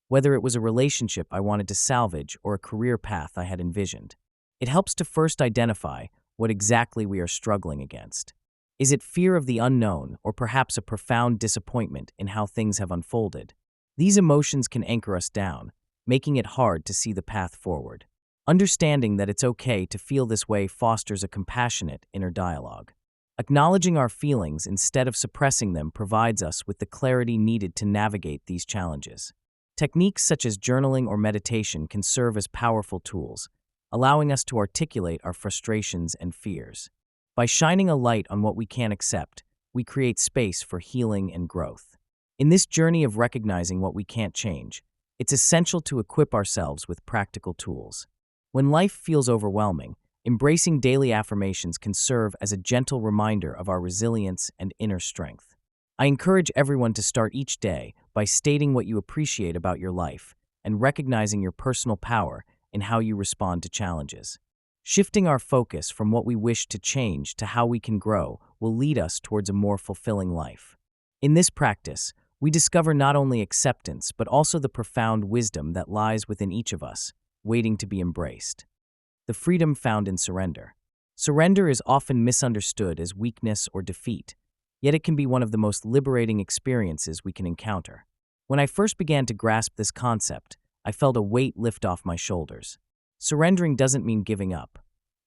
whether it was a relationship I wanted to salvage or a career path I had envisioned. It helps to first identify what exactly we are struggling against. Is it fear of the unknown, or perhaps a profound disappointment in how things have unfolded? These emotions can anchor us down, making it hard to see the path forward. Understanding that it's okay to feel this way fosters a compassionate inner dialogue. Acknowledging our feelings instead of suppressing them provides us with the clarity needed to navigate these challenges. Techniques such as journaling or meditation can serve as powerful tools, allowing us to articulate our frustrations and fears. By shining a light on what we can't accept, we create space for healing and growth. In this journey of recognizing what we can't change, it's essential to equip ourselves with practical tools. When life feels overwhelming, embracing daily affirmations can serve as a gentle reminder of our resilience and inner strength. I encourage everyone to start each day by stating what you appreciate about your life and recognizing your personal power in how you respond to challenges. Shifting our focus from what we wish to change to how we can grow will lead us towards a more fulfilling life. In this practice, we discover not only acceptance but also the profound wisdom that lies within each of us, waiting to be embraced. The freedom found in surrender. Surrender is often misunderstood as weakness or defeat, yet it can be one of the most liberating experiences we can encounter. When I first began to grasp this concept, I felt a weight lift off my shoulders. Surrendering doesn't mean giving up.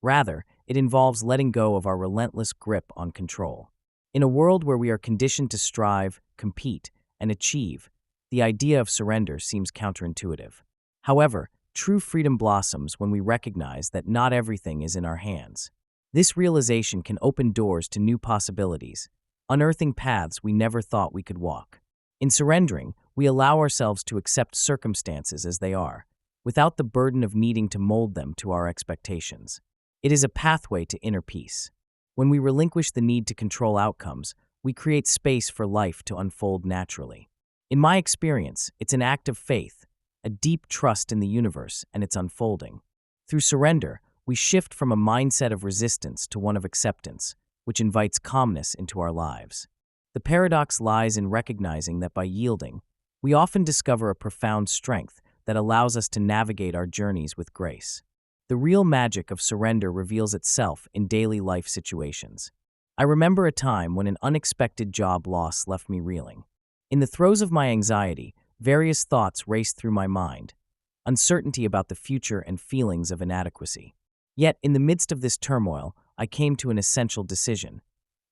Rather, it involves letting go of our relentless grip on control. In a world where we are conditioned to strive, compete, and achieve, the idea of surrender seems counterintuitive. However, true freedom blossoms when we recognize that not everything is in our hands. This realization can open doors to new possibilities, unearthing paths we never thought we could walk. In surrendering, we allow ourselves to accept circumstances as they are, without the burden of needing to mold them to our expectations. It is a pathway to inner peace. When we relinquish the need to control outcomes, we create space for life to unfold naturally. In my experience, it's an act of faith, a deep trust in the universe and its unfolding. Through surrender, we shift from a mindset of resistance to one of acceptance, which invites calmness into our lives. The paradox lies in recognizing that by yielding, we often discover a profound strength that allows us to navigate our journeys with grace. The real magic of surrender reveals itself in daily life situations. I remember a time when an unexpected job loss left me reeling. In the throes of my anxiety, various thoughts raced through my mind, uncertainty about the future and feelings of inadequacy. Yet, in the midst of this turmoil, I came to an essential decision.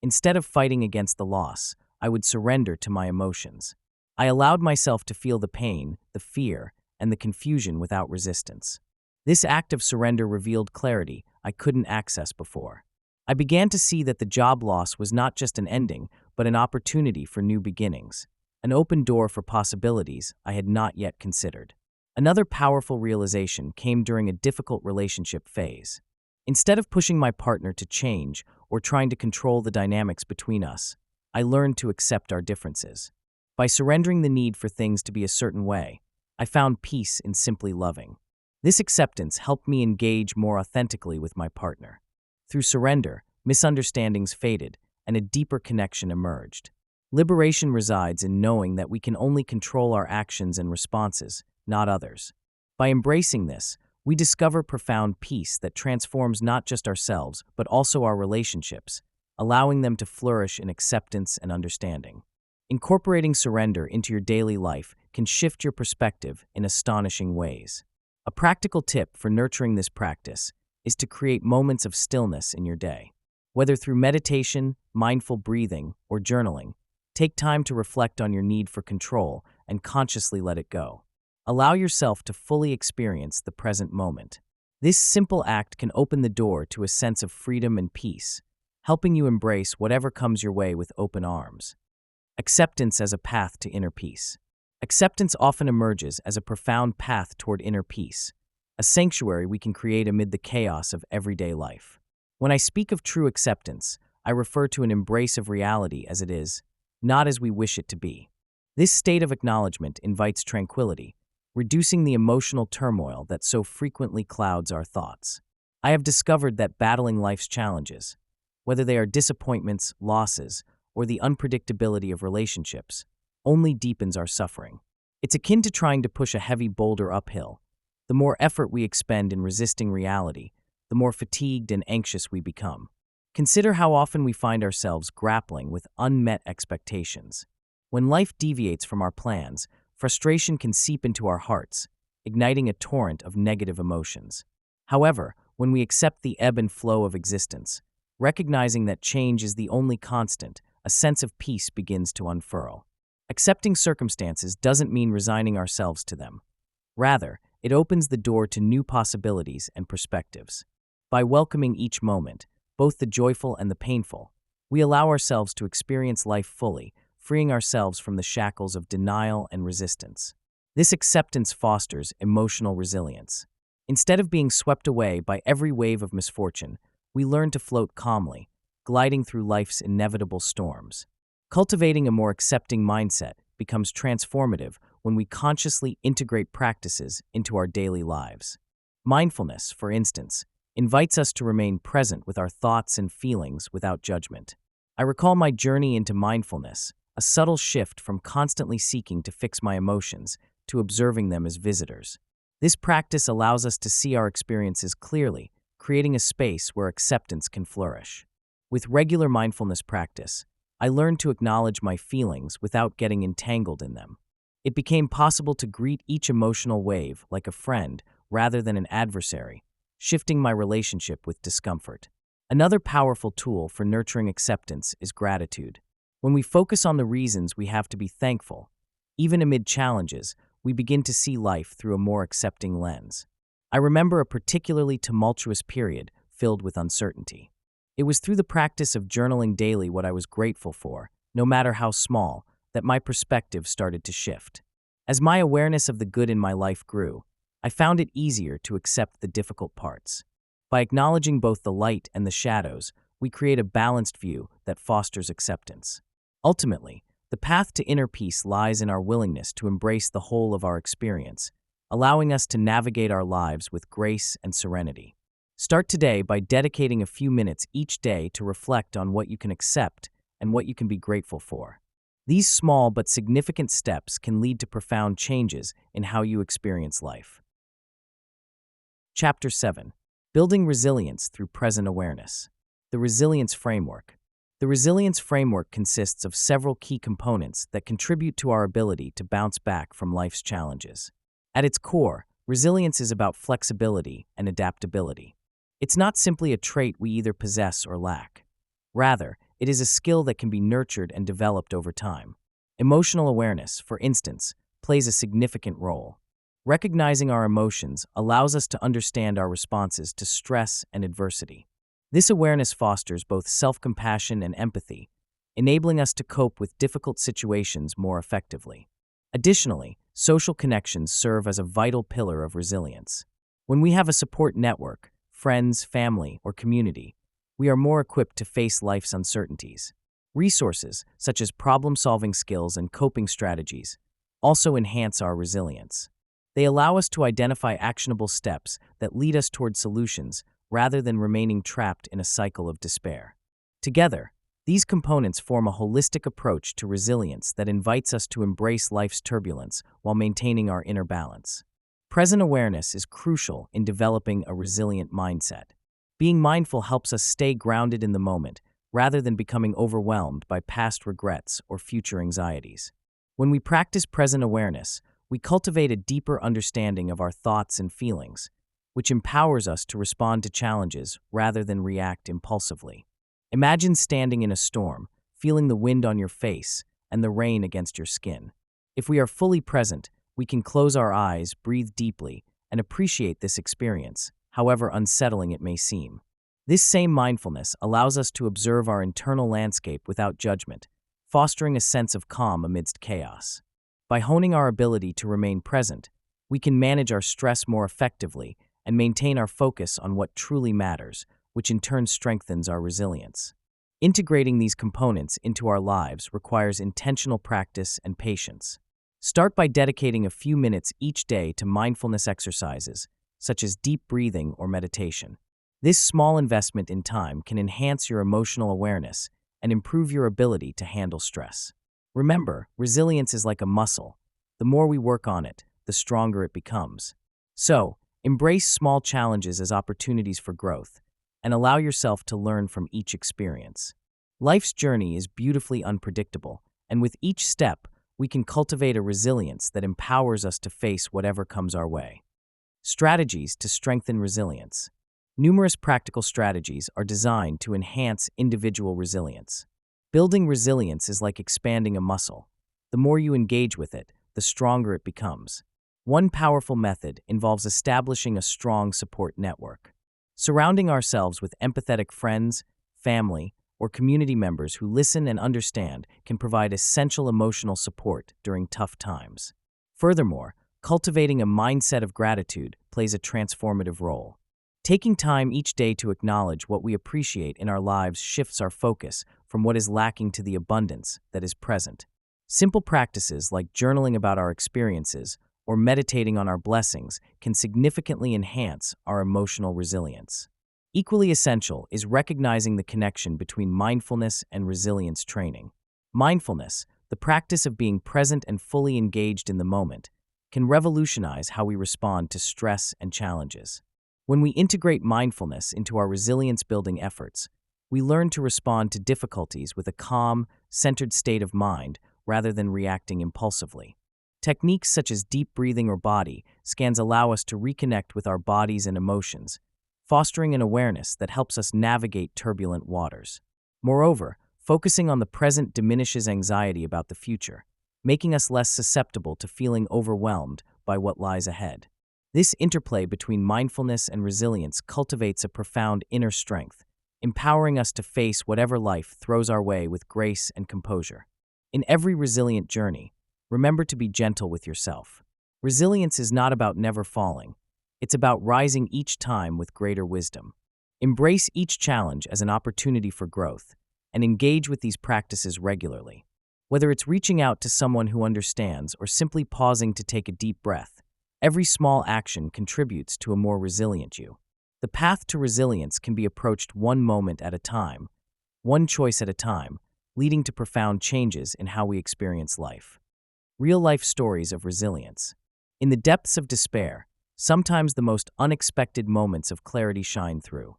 Instead of fighting against the loss, I would surrender to my emotions. I allowed myself to feel the pain, the fear, and the confusion without resistance. This act of surrender revealed clarity I couldn't access before. I began to see that the job loss was not just an ending, but an opportunity for new beginnings, an open door for possibilities I had not yet considered. Another powerful realization came during a difficult relationship phase. Instead of pushing my partner to change or trying to control the dynamics between us, I learned to accept our differences. By surrendering the need for things to be a certain way, I found peace in simply loving. This acceptance helped me engage more authentically with my partner. Through surrender, misunderstandings faded and a deeper connection emerged. Liberation resides in knowing that we can only control our actions and responses, not others. By embracing this, we discover profound peace that transforms not just ourselves, but also our relationships, allowing them to flourish in acceptance and understanding. Incorporating surrender into your daily life can shift your perspective in astonishing ways. A practical tip for nurturing this practice is to create moments of stillness in your day. Whether through meditation, mindful breathing, or journaling, take time to reflect on your need for control and consciously let it go. Allow yourself to fully experience the present moment. This simple act can open the door to a sense of freedom and peace, helping you embrace whatever comes your way with open arms. Acceptance as a path to inner peace. Acceptance often emerges as a profound path toward inner peace, a sanctuary we can create amid the chaos of everyday life. When I speak of true acceptance, I refer to an embrace of reality as it is, not as we wish it to be. This state of acknowledgement invites tranquility, reducing the emotional turmoil that so frequently clouds our thoughts. I have discovered that battling life's challenges, whether they are disappointments, losses, or the unpredictability of relationships, only deepens our suffering. It's akin to trying to push a heavy boulder uphill. The more effort we expend in resisting reality, the more fatigued and anxious we become. Consider how often we find ourselves grappling with unmet expectations. When life deviates from our plans, frustration can seep into our hearts, igniting a torrent of negative emotions. However, when we accept the ebb and flow of existence, recognizing that change is the only constant, a sense of peace begins to unfurl. Accepting circumstances doesn't mean resigning ourselves to them. Rather, it opens the door to new possibilities and perspectives. By welcoming each moment, both the joyful and the painful, we allow ourselves to experience life fully, freeing ourselves from the shackles of denial and resistance. This acceptance fosters emotional resilience. Instead of being swept away by every wave of misfortune, we learn to float calmly, gliding through life's inevitable storms. Cultivating a more accepting mindset becomes transformative when we consciously integrate practices into our daily lives. Mindfulness, for instance, invites us to remain present with our thoughts and feelings without judgment. I recall my journey into mindfulness, a subtle shift from constantly seeking to fix my emotions to observing them as visitors. This practice allows us to see our experiences clearly, creating a space where acceptance can flourish. With regular mindfulness practice, I learned to acknowledge my feelings without getting entangled in them. It became possible to greet each emotional wave like a friend rather than an adversary, shifting my relationship with discomfort. Another powerful tool for nurturing acceptance is gratitude. When we focus on the reasons we have to be thankful, even amid challenges, we begin to see life through a more accepting lens. I remember a particularly tumultuous period filled with uncertainty. It was through the practice of journaling daily what I was grateful for, no matter how small, that my perspective started to shift. As my awareness of the good in my life grew, I found it easier to accept the difficult parts. By acknowledging both the light and the shadows, we create a balanced view that fosters acceptance. Ultimately, the path to inner peace lies in our willingness to embrace the whole of our experience, allowing us to navigate our lives with grace and serenity. Start today by dedicating a few minutes each day to reflect on what you can accept and what you can be grateful for. These small but significant steps can lead to profound changes in how you experience life. Chapter 7. Building Resilience Through Present Awareness. The Resilience Framework. The Resilience Framework consists of several key components that contribute to our ability to bounce back from life's challenges. At its core, resilience is about flexibility and adaptability. It's not simply a trait we either possess or lack. Rather, it is a skill that can be nurtured and developed over time. Emotional awareness, for instance, plays a significant role. Recognizing our emotions allows us to understand our responses to stress and adversity. This awareness fosters both self-compassion and empathy, enabling us to cope with difficult situations more effectively. Additionally, social connections serve as a vital pillar of resilience. When we have a support network, friends, family, or community, we are more equipped to face life's uncertainties. Resources, such as problem-solving skills and coping strategies, also enhance our resilience. They allow us to identify actionable steps that lead us toward solutions rather than remaining trapped in a cycle of despair. Together, these components form a holistic approach to resilience that invites us to embrace life's turbulence while maintaining our inner balance. Present awareness is crucial in developing a resilient mindset. Being mindful helps us stay grounded in the moment rather than becoming overwhelmed by past regrets or future anxieties. When we practice present awareness, we cultivate a deeper understanding of our thoughts and feelings, which empowers us to respond to challenges rather than react impulsively. Imagine standing in a storm, feeling the wind on your face and the rain against your skin. If we are fully present, we can close our eyes, breathe deeply, and appreciate this experience, however unsettling it may seem. This same mindfulness allows us to observe our internal landscape without judgment, fostering a sense of calm amidst chaos. By honing our ability to remain present, we can manage our stress more effectively and maintain our focus on what truly matters, which in turn strengthens our resilience. Integrating these components into our lives requires intentional practice and patience. Start by dedicating a few minutes each day to mindfulness exercises, such as deep breathing or meditation. This small investment in time can enhance your emotional awareness and improve your ability to handle stress. Remember, resilience is like a muscle. The more we work on it, the stronger it becomes. So, embrace small challenges as opportunities for growth, and allow yourself to learn from each experience. Life's journey is beautifully unpredictable, and with each step, we can cultivate a resilience that empowers us to face whatever comes our way. Strategies to strengthen resilience. Numerous practical strategies are designed to enhance individual resilience. Building resilience is like expanding a muscle. The more you engage with it, the stronger it becomes. One powerful method involves establishing a strong support network. Surrounding ourselves with empathetic friends, family, or community members who listen and understand can provide essential emotional support during tough times. Furthermore, cultivating a mindset of gratitude plays a transformative role. Taking time each day to acknowledge what we appreciate in our lives shifts our focus from what is lacking to the abundance that is present. Simple practices like journaling about our experiences or meditating on our blessings can significantly enhance our emotional resilience. Equally essential is recognizing the connection between mindfulness and resilience training. Mindfulness, the practice of being present and fully engaged in the moment, can revolutionize how we respond to stress and challenges. When we integrate mindfulness into our resilience-building efforts, We learn to respond to difficulties with a calm, centered state of mind rather than reacting impulsively. Techniques such as deep breathing or body scans allow us to reconnect with our bodies and emotions, fostering an awareness that helps us navigate turbulent waters. Moreover, focusing on the present diminishes anxiety about the future, making us less susceptible to feeling overwhelmed by what lies ahead. This interplay between mindfulness and resilience cultivates a profound inner strength, empowering us to face whatever life throws our way with grace and composure. In every resilient journey, remember to be gentle with yourself. Resilience is not about never falling. It's about rising each time with greater wisdom. Embrace each challenge as an opportunity for growth, and engage with these practices regularly. Whether it's reaching out to someone who understands or simply pausing to take a deep breath, every small action contributes to a more resilient you. The path to resilience can be approached one moment at a time, one choice at a time, leading to profound changes in how we experience life. Real-life stories of resilience. In the depths of despair, sometimes the most unexpected moments of clarity shine through.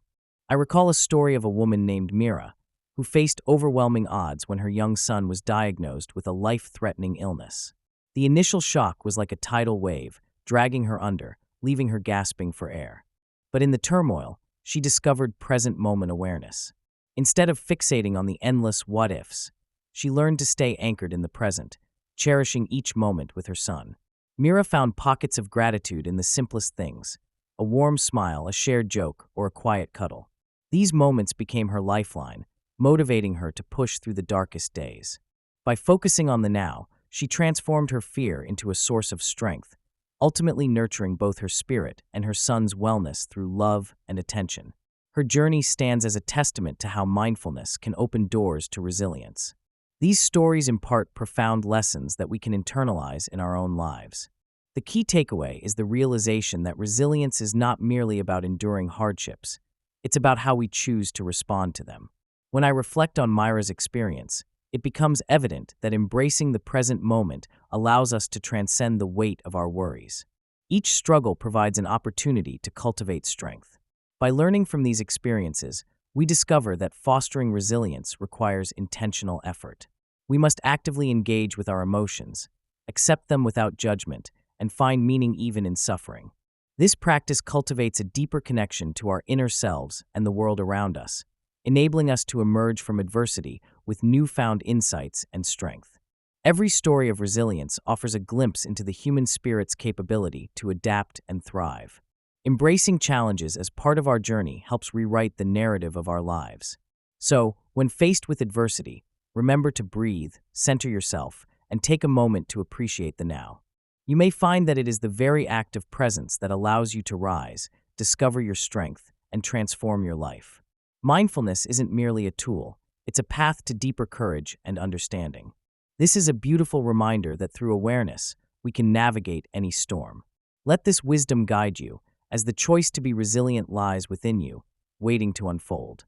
I recall a story of a woman named Mira, who faced overwhelming odds when her young son was diagnosed with a life-threatening illness. The initial shock was like a tidal wave, dragging her under, leaving her gasping for air. But in the turmoil, she discovered present-moment awareness. Instead of fixating on the endless what-ifs, she learned to stay anchored in the present, cherishing each moment with her son. Mira found pockets of gratitude in the simplest things: a warm smile, a shared joke, or a quiet cuddle. These moments became her lifeline, motivating her to push through the darkest days. By focusing on the now, she transformed her fear into a source of strength, ultimately nurturing both her spirit and her son's wellness through love and attention. Her journey stands as a testament to how mindfulness can open doors to resilience. These stories impart profound lessons that we can internalize in our own lives. The key takeaway is the realization that resilience is not merely about enduring hardships. It's about how we choose to respond to them. When I reflect on Myra's experience, it becomes evident that embracing the present moment allows us to transcend the weight of our worries. Each struggle provides an opportunity to cultivate strength. By learning from these experiences, we discover that fostering resilience requires intentional effort. We must actively engage with our emotions, accept them without judgment, and find meaning even in suffering. This practice cultivates a deeper connection to our inner selves and the world around us, enabling us to emerge from adversity with newfound insights and strength. Every story of resilience offers a glimpse into the human spirit's capability to adapt and thrive. Embracing challenges as part of our journey helps rewrite the narrative of our lives. So, when faced with adversity, remember to breathe, center yourself, and take a moment to appreciate the now. You may find that it is the very act of presence that allows you to rise, discover your strength, and transform your life. Mindfulness isn't merely a tool, it's a path to deeper courage and understanding. This is a beautiful reminder that through awareness, we can navigate any storm. Let this wisdom guide you, as the choice to be resilient lies within you, waiting to unfold.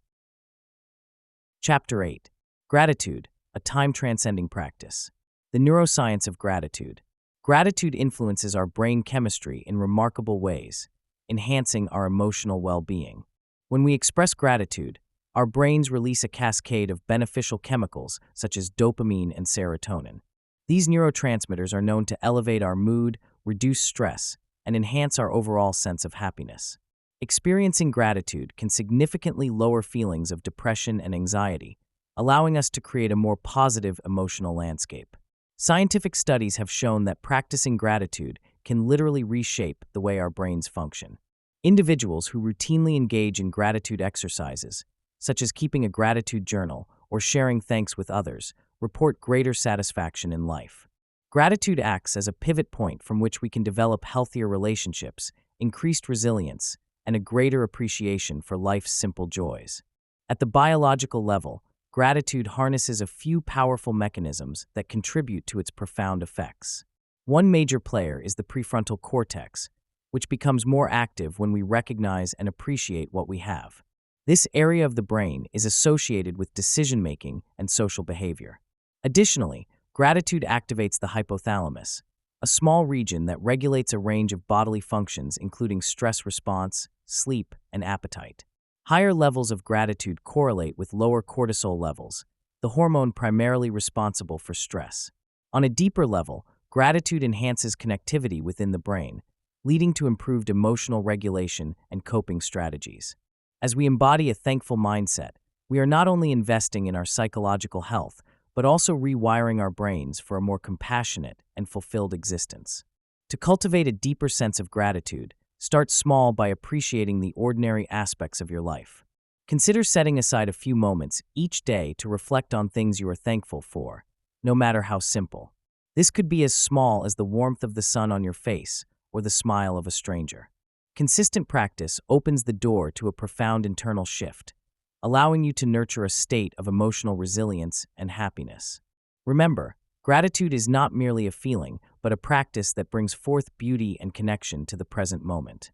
Chapter 8. Gratitude, a time-transcending practice. The neuroscience of gratitude. Gratitude influences our brain chemistry in remarkable ways, enhancing our emotional well-being. When we express gratitude, our brains release a cascade of beneficial chemicals such as dopamine and serotonin. These neurotransmitters are known to elevate our mood, reduce stress, and enhance our overall sense of happiness. Experiencing gratitude can significantly lower feelings of depression and anxiety, allowing us to create a more positive emotional landscape. Scientific studies have shown that practicing gratitude can literally reshape the way our brains function. Individuals who routinely engage in gratitude exercises, such as keeping a gratitude journal or sharing thanks with others, report greater satisfaction in life. Gratitude acts as a pivot point from which we can develop healthier relationships, increased resilience, and a greater appreciation for life's simple joys. At the biological level, gratitude harnesses a few powerful mechanisms that contribute to its profound effects. One major player is the prefrontal cortex, which becomes more active when we recognize and appreciate what we have. This area of the brain is associated with decision-making and social behavior. Additionally, gratitude activates the hypothalamus, a small region that regulates a range of bodily functions including stress response, sleep, and appetite. Higher levels of gratitude correlate with lower cortisol levels, the hormone primarily responsible for stress. On a deeper level, gratitude enhances connectivity within the brain, leading to improved emotional regulation and coping strategies. As we embody a thankful mindset, we are not only investing in our psychological health, but also rewiring our brains for a more compassionate and fulfilled existence. To cultivate a deeper sense of gratitude, start small by appreciating the ordinary aspects of your life. Consider setting aside a few moments each day to reflect on things you are thankful for, no matter how simple. This could be as small as the warmth of the sun on your face or the smile of a stranger. Consistent practice opens the door to a profound internal shift, allowing you to nurture a state of emotional resilience and happiness. Remember, gratitude is not merely a feeling, but a practice that brings forth beauty and connection to the present moment.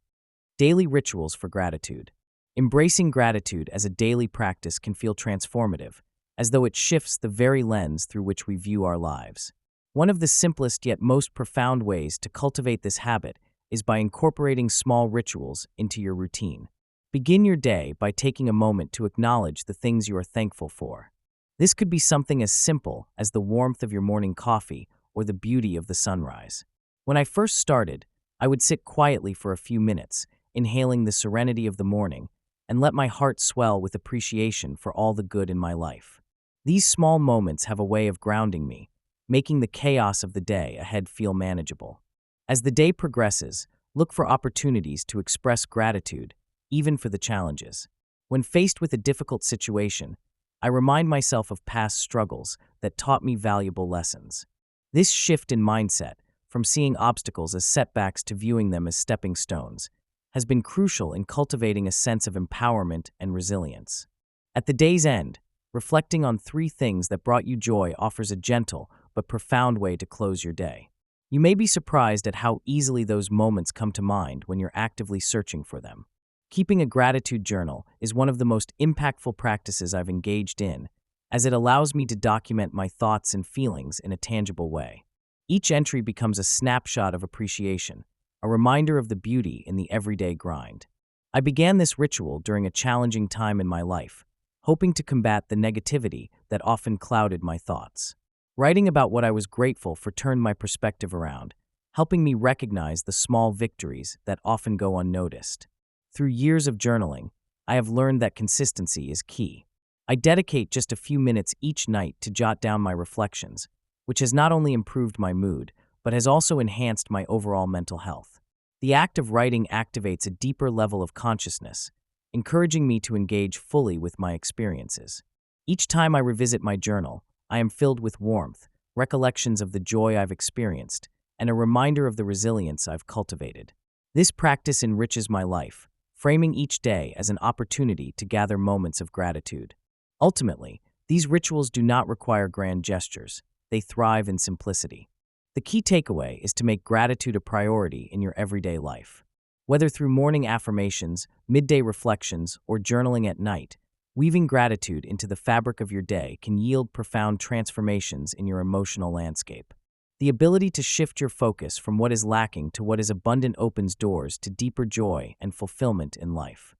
Daily rituals for gratitude. Embracing gratitude as a daily practice can feel transformative, as though it shifts the very lens through which we view our lives. One of the simplest yet most profound ways to cultivate this habit is by incorporating small rituals into your routine. Begin your day by taking a moment to acknowledge the things you are thankful for. This could be something as simple as the warmth of your morning coffee or the beauty of the sunrise. When I first started, I would sit quietly for a few minutes, inhaling the serenity of the morning, and let my heart swell with appreciation for all the good in my life. These small moments have a way of grounding me, making the chaos of the day ahead feel manageable. As the day progresses, look for opportunities to express gratitude, even for the challenges. When faced with a difficult situation, I remind myself of past struggles that taught me valuable lessons. This shift in mindset, from seeing obstacles as setbacks to viewing them as stepping stones, has been crucial in cultivating a sense of empowerment and resilience. At the day's end, reflecting on 3 things that brought you joy offers a gentle but profound way to close your day. You may be surprised at how easily those moments come to mind when you're actively searching for them. Keeping a gratitude journal is one of the most impactful practices I've engaged in, as it allows me to document my thoughts and feelings in a tangible way. Each entry becomes a snapshot of appreciation, a reminder of the beauty in the everyday grind. I began this ritual during a challenging time in my life, hoping to combat the negativity that often clouded my thoughts. Writing about what I was grateful for turned my perspective around, helping me recognize the small victories that often go unnoticed. Through years of journaling, I have learned that consistency is key. I dedicate just a few minutes each night to jot down my reflections, which has not only improved my mood, but has also enhanced my overall mental health. The act of writing activates a deeper level of consciousness, encouraging me to engage fully with my experiences. Each time I revisit my journal, I am filled with warmth, recollections of the joy I've experienced, and a reminder of the resilience I've cultivated. This practice enriches my life, framing each day as an opportunity to gather moments of gratitude. Ultimately, these rituals do not require grand gestures. They thrive in simplicity. The key takeaway is to make gratitude a priority in your everyday life. Whether through morning affirmations, midday reflections, or journaling at night, weaving gratitude into the fabric of your day can yield profound transformations in your emotional landscape. The ability to shift your focus from what is lacking to what is abundant opens doors to deeper joy and fulfillment in life.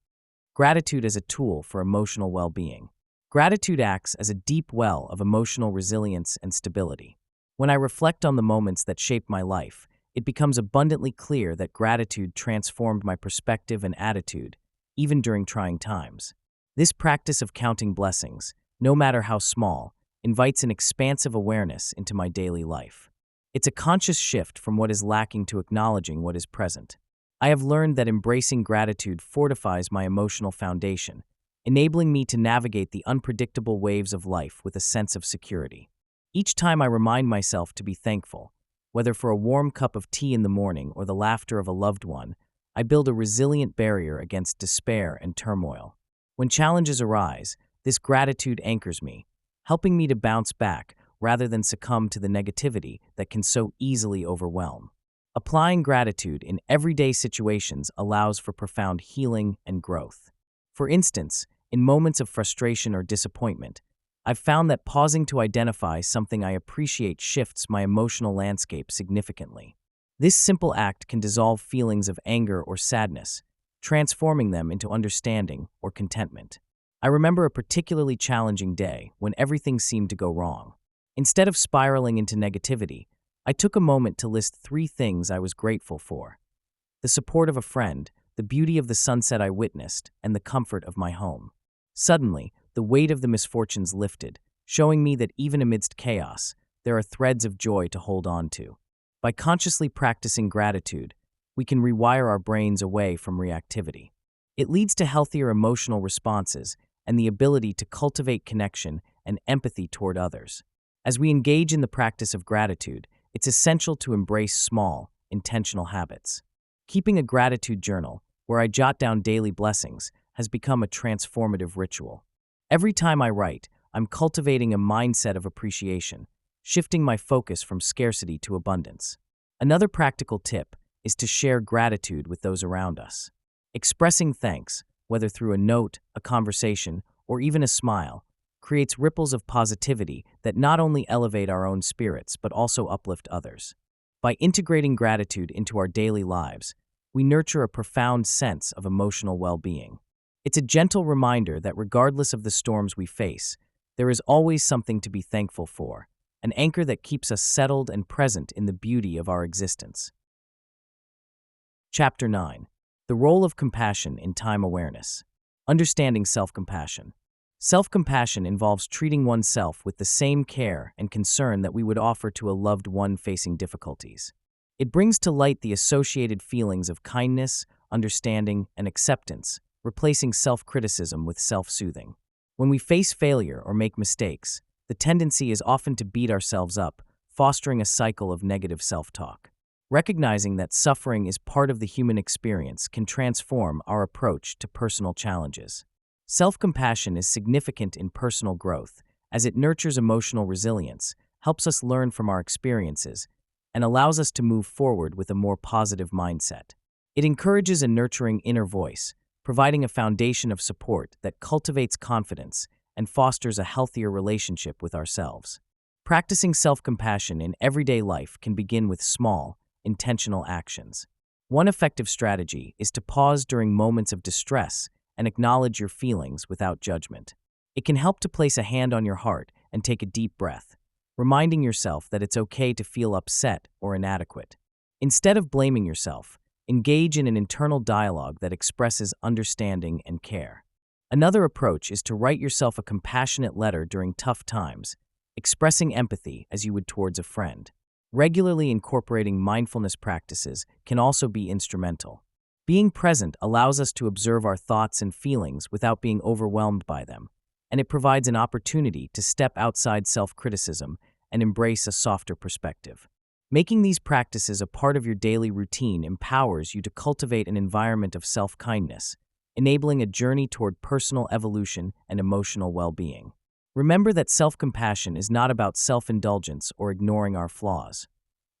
Gratitude as a tool for emotional well-being. Gratitude acts as a deep well of emotional resilience and stability. When I reflect on the moments that shaped my life, it becomes abundantly clear that gratitude transformed my perspective and attitude, even during trying times. This practice of counting blessings, no matter how small, invites an expansive awareness into my daily life. It's a conscious shift from what is lacking to acknowledging what is present. I have learned that embracing gratitude fortifies my emotional foundation, enabling me to navigate the unpredictable waves of life with a sense of security. Each time I remind myself to be thankful, whether for a warm cup of tea in the morning or the laughter of a loved one, I build a resilient barrier against despair and turmoil. When challenges arise, this gratitude anchors me, helping me to bounce back rather than succumb to the negativity that can so easily overwhelm. Applying gratitude in everyday situations allows for profound healing and growth. For instance, in moments of frustration or disappointment, I've found that pausing to identify something I appreciate shifts my emotional landscape significantly. This simple act can dissolve feelings of anger or sadness, transforming them into understanding or contentment. I remember a particularly challenging day when everything seemed to go wrong. Instead of spiraling into negativity, I took a moment to list 3 things I was grateful for: the support of a friend, the beauty of the sunset I witnessed, and the comfort of my home. Suddenly, the weight of the misfortunes lifted, showing me that even amidst chaos, there are threads of joy to hold on to. By consciously practicing gratitude, we can rewire our brains away from reactivity. It leads to healthier emotional responses and the ability to cultivate connection and empathy toward others. As we engage in the practice of gratitude, it's essential to embrace small, intentional habits. Keeping a gratitude journal, where I jot down daily blessings, has become a transformative ritual. Every time I write, I'm cultivating a mindset of appreciation, shifting my focus from scarcity to abundance. Another practical tip is to share gratitude with those around us. Expressing thanks, whether through a note, a conversation, or even a smile, creates ripples of positivity that not only elevate our own spirits but also uplift others. By integrating gratitude into our daily lives, we nurture a profound sense of emotional well-being. It's a gentle reminder that regardless of the storms we face, there is always something to be thankful for, an anchor that keeps us settled and present in the beauty of our existence. Chapter 9. The Role of Compassion in Time Awareness. Understanding self-compassion. Self-compassion involves treating oneself with the same care and concern that we would offer to a loved one facing difficulties. It brings to light the associated feelings of kindness, understanding, and acceptance, replacing self-criticism with self-soothing. When we face failure or make mistakes, the tendency is often to beat ourselves up, fostering a cycle of negative self-talk. Recognizing that suffering is part of the human experience can transform our approach to personal challenges. Self-compassion is significant in personal growth, as it nurtures emotional resilience, helps us learn from our experiences, and allows us to move forward with a more positive mindset. It encourages a nurturing inner voice, providing a foundation of support that cultivates confidence and fosters a healthier relationship with ourselves. Practicing self-compassion in everyday life can begin with small, intentional actions. One effective strategy is to pause during moments of distress and acknowledge your feelings without judgment. It can help to place a hand on your heart and take a deep breath, reminding yourself that it's okay to feel upset or inadequate. Instead of blaming yourself, engage in an internal dialogue that expresses understanding and care. Another approach is to write yourself a compassionate letter during tough times, expressing empathy as you would towards a friend. Regularly incorporating mindfulness practices can also be instrumental. Being present allows us to observe our thoughts and feelings without being overwhelmed by them, and it provides an opportunity to step outside self-criticism and embrace a softer perspective. Making these practices a part of your daily routine empowers you to cultivate an environment of self-kindness, enabling a journey toward personal evolution and emotional well-being. Remember that self-compassion is not about self-indulgence or ignoring our flaws.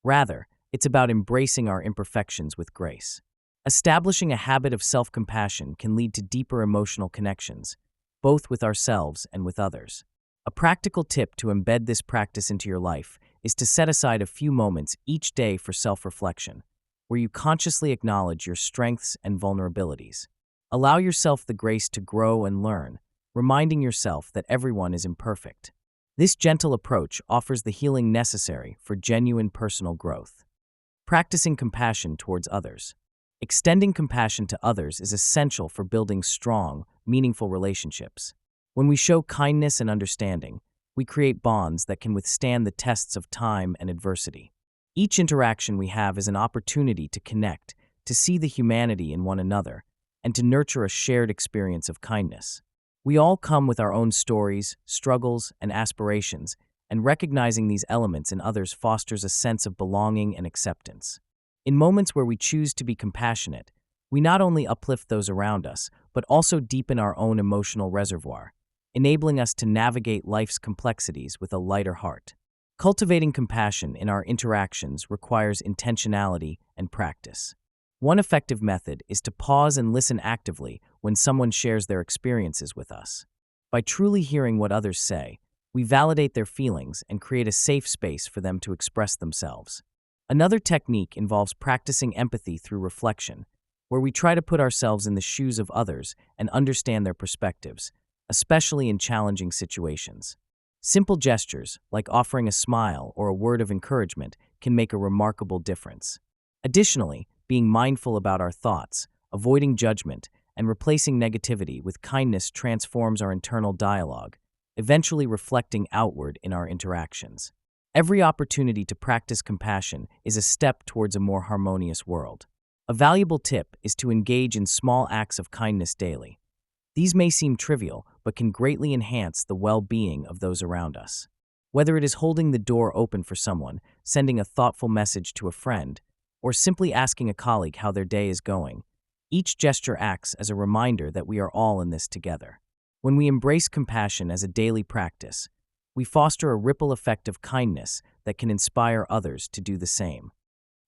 Rather, it's about embracing our imperfections with grace. Establishing a habit of self-compassion can lead to deeper emotional connections, both with ourselves and with others. A practical tip to embed this practice into your life is to set aside a few moments each day for self-reflection, where you consciously acknowledge your strengths and vulnerabilities. Allow yourself the grace to grow and learn, reminding yourself that everyone is imperfect. This gentle approach offers the healing necessary for genuine personal growth. Practicing compassion towards others. Extending compassion to others is essential for building strong, meaningful relationships. When we show kindness and understanding, we create bonds that can withstand the tests of time and adversity. Each interaction we have is an opportunity to connect, to see the humanity in one another, and to nurture a shared experience of kindness. We all come with our own stories, struggles, and aspirations, and recognizing these elements in others fosters a sense of belonging and acceptance. In moments where we choose to be compassionate, we not only uplift those around us, but also deepen our own emotional reservoir, enabling us to navigate life's complexities with a lighter heart. Cultivating compassion in our interactions requires intentionality and practice. One effective method is to pause and listen actively when someone shares their experiences with us. By truly hearing what others say, we validate their feelings and create a safe space for them to express themselves. Another technique involves practicing empathy through reflection, where we try to put ourselves in the shoes of others and understand their perspectives, especially in challenging situations. Simple gestures, like offering a smile or a word of encouragement, can make a remarkable difference. Additionally, being mindful about our thoughts, avoiding judgment, and replacing negativity with kindness transforms our internal dialogue, eventually reflecting outward in our interactions. Every opportunity to practice compassion is a step towards a more harmonious world. A valuable tip is to engage in small acts of kindness daily. These may seem trivial, but can greatly enhance the well-being of those around us. Whether it is holding the door open for someone, sending a thoughtful message to a friend, or simply asking a colleague how their day is going, each gesture acts as a reminder that we are all in this together. When we embrace compassion as a daily practice, we foster a ripple effect of kindness that can inspire others to do the same.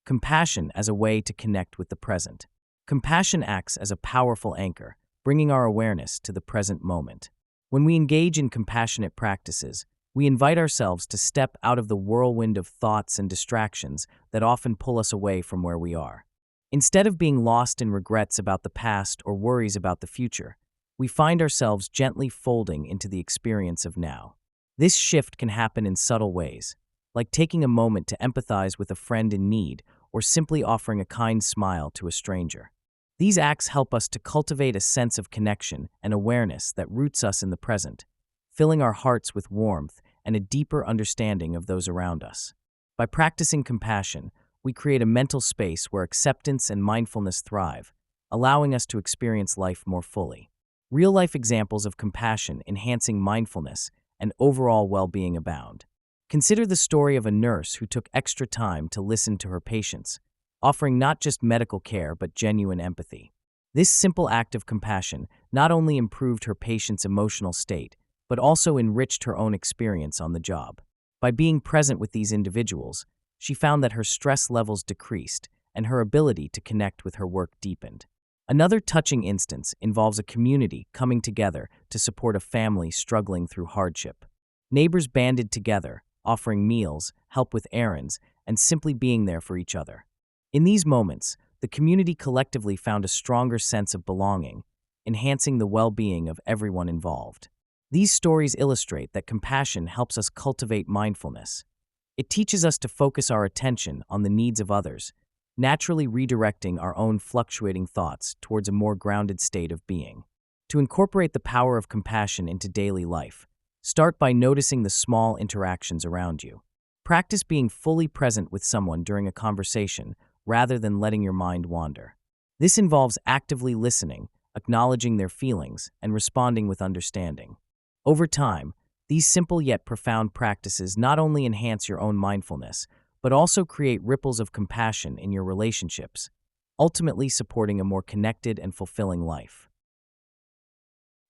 Compassion as a way to connect with the present. Compassion acts as a powerful anchor, bringing our awareness to the present moment. When we engage in compassionate practices, we invite ourselves to step out of the whirlwind of thoughts and distractions that often pull us away from where we are. Instead of being lost in regrets about the past or worries about the future, we find ourselves gently folding into the experience of now. This shift can happen in subtle ways, like taking a moment to empathize with a friend in need or simply offering a kind smile to a stranger. These acts help us to cultivate a sense of connection and awareness that roots us in the present, filling our hearts with warmth and a deeper understanding of those around us. By practicing compassion, we create a mental space where acceptance and mindfulness thrive, allowing us to experience life more fully. Real-life examples of compassion enhancing mindfulness and overall well-being abound. Consider the story of a nurse who took extra time to listen to her patients, offering not just medical care but genuine empathy. This simple act of compassion not only improved her patient's emotional state, but also enriched her own experience on the job. By being present with these individuals, she found that her stress levels decreased and her ability to connect with her work deepened. Another touching instance involves a community coming together to support a family struggling through hardship. Neighbors banded together, offering meals, help with errands, and simply being there for each other. In these moments, the community collectively found a stronger sense of belonging, enhancing the well-being of everyone involved. These stories illustrate that compassion helps us cultivate mindfulness. It teaches us to focus our attention on the needs of others, naturally redirecting our own fluctuating thoughts towards a more grounded state of being. To incorporate the power of compassion into daily life, start by noticing the small interactions around you. Practice being fully present with someone during a conversation rather than letting your mind wander. This involves actively listening, acknowledging their feelings, and responding with understanding. Over time, these simple yet profound practices not only enhance your own mindfulness, but also create ripples of compassion in your relationships, ultimately supporting a more connected and fulfilling life.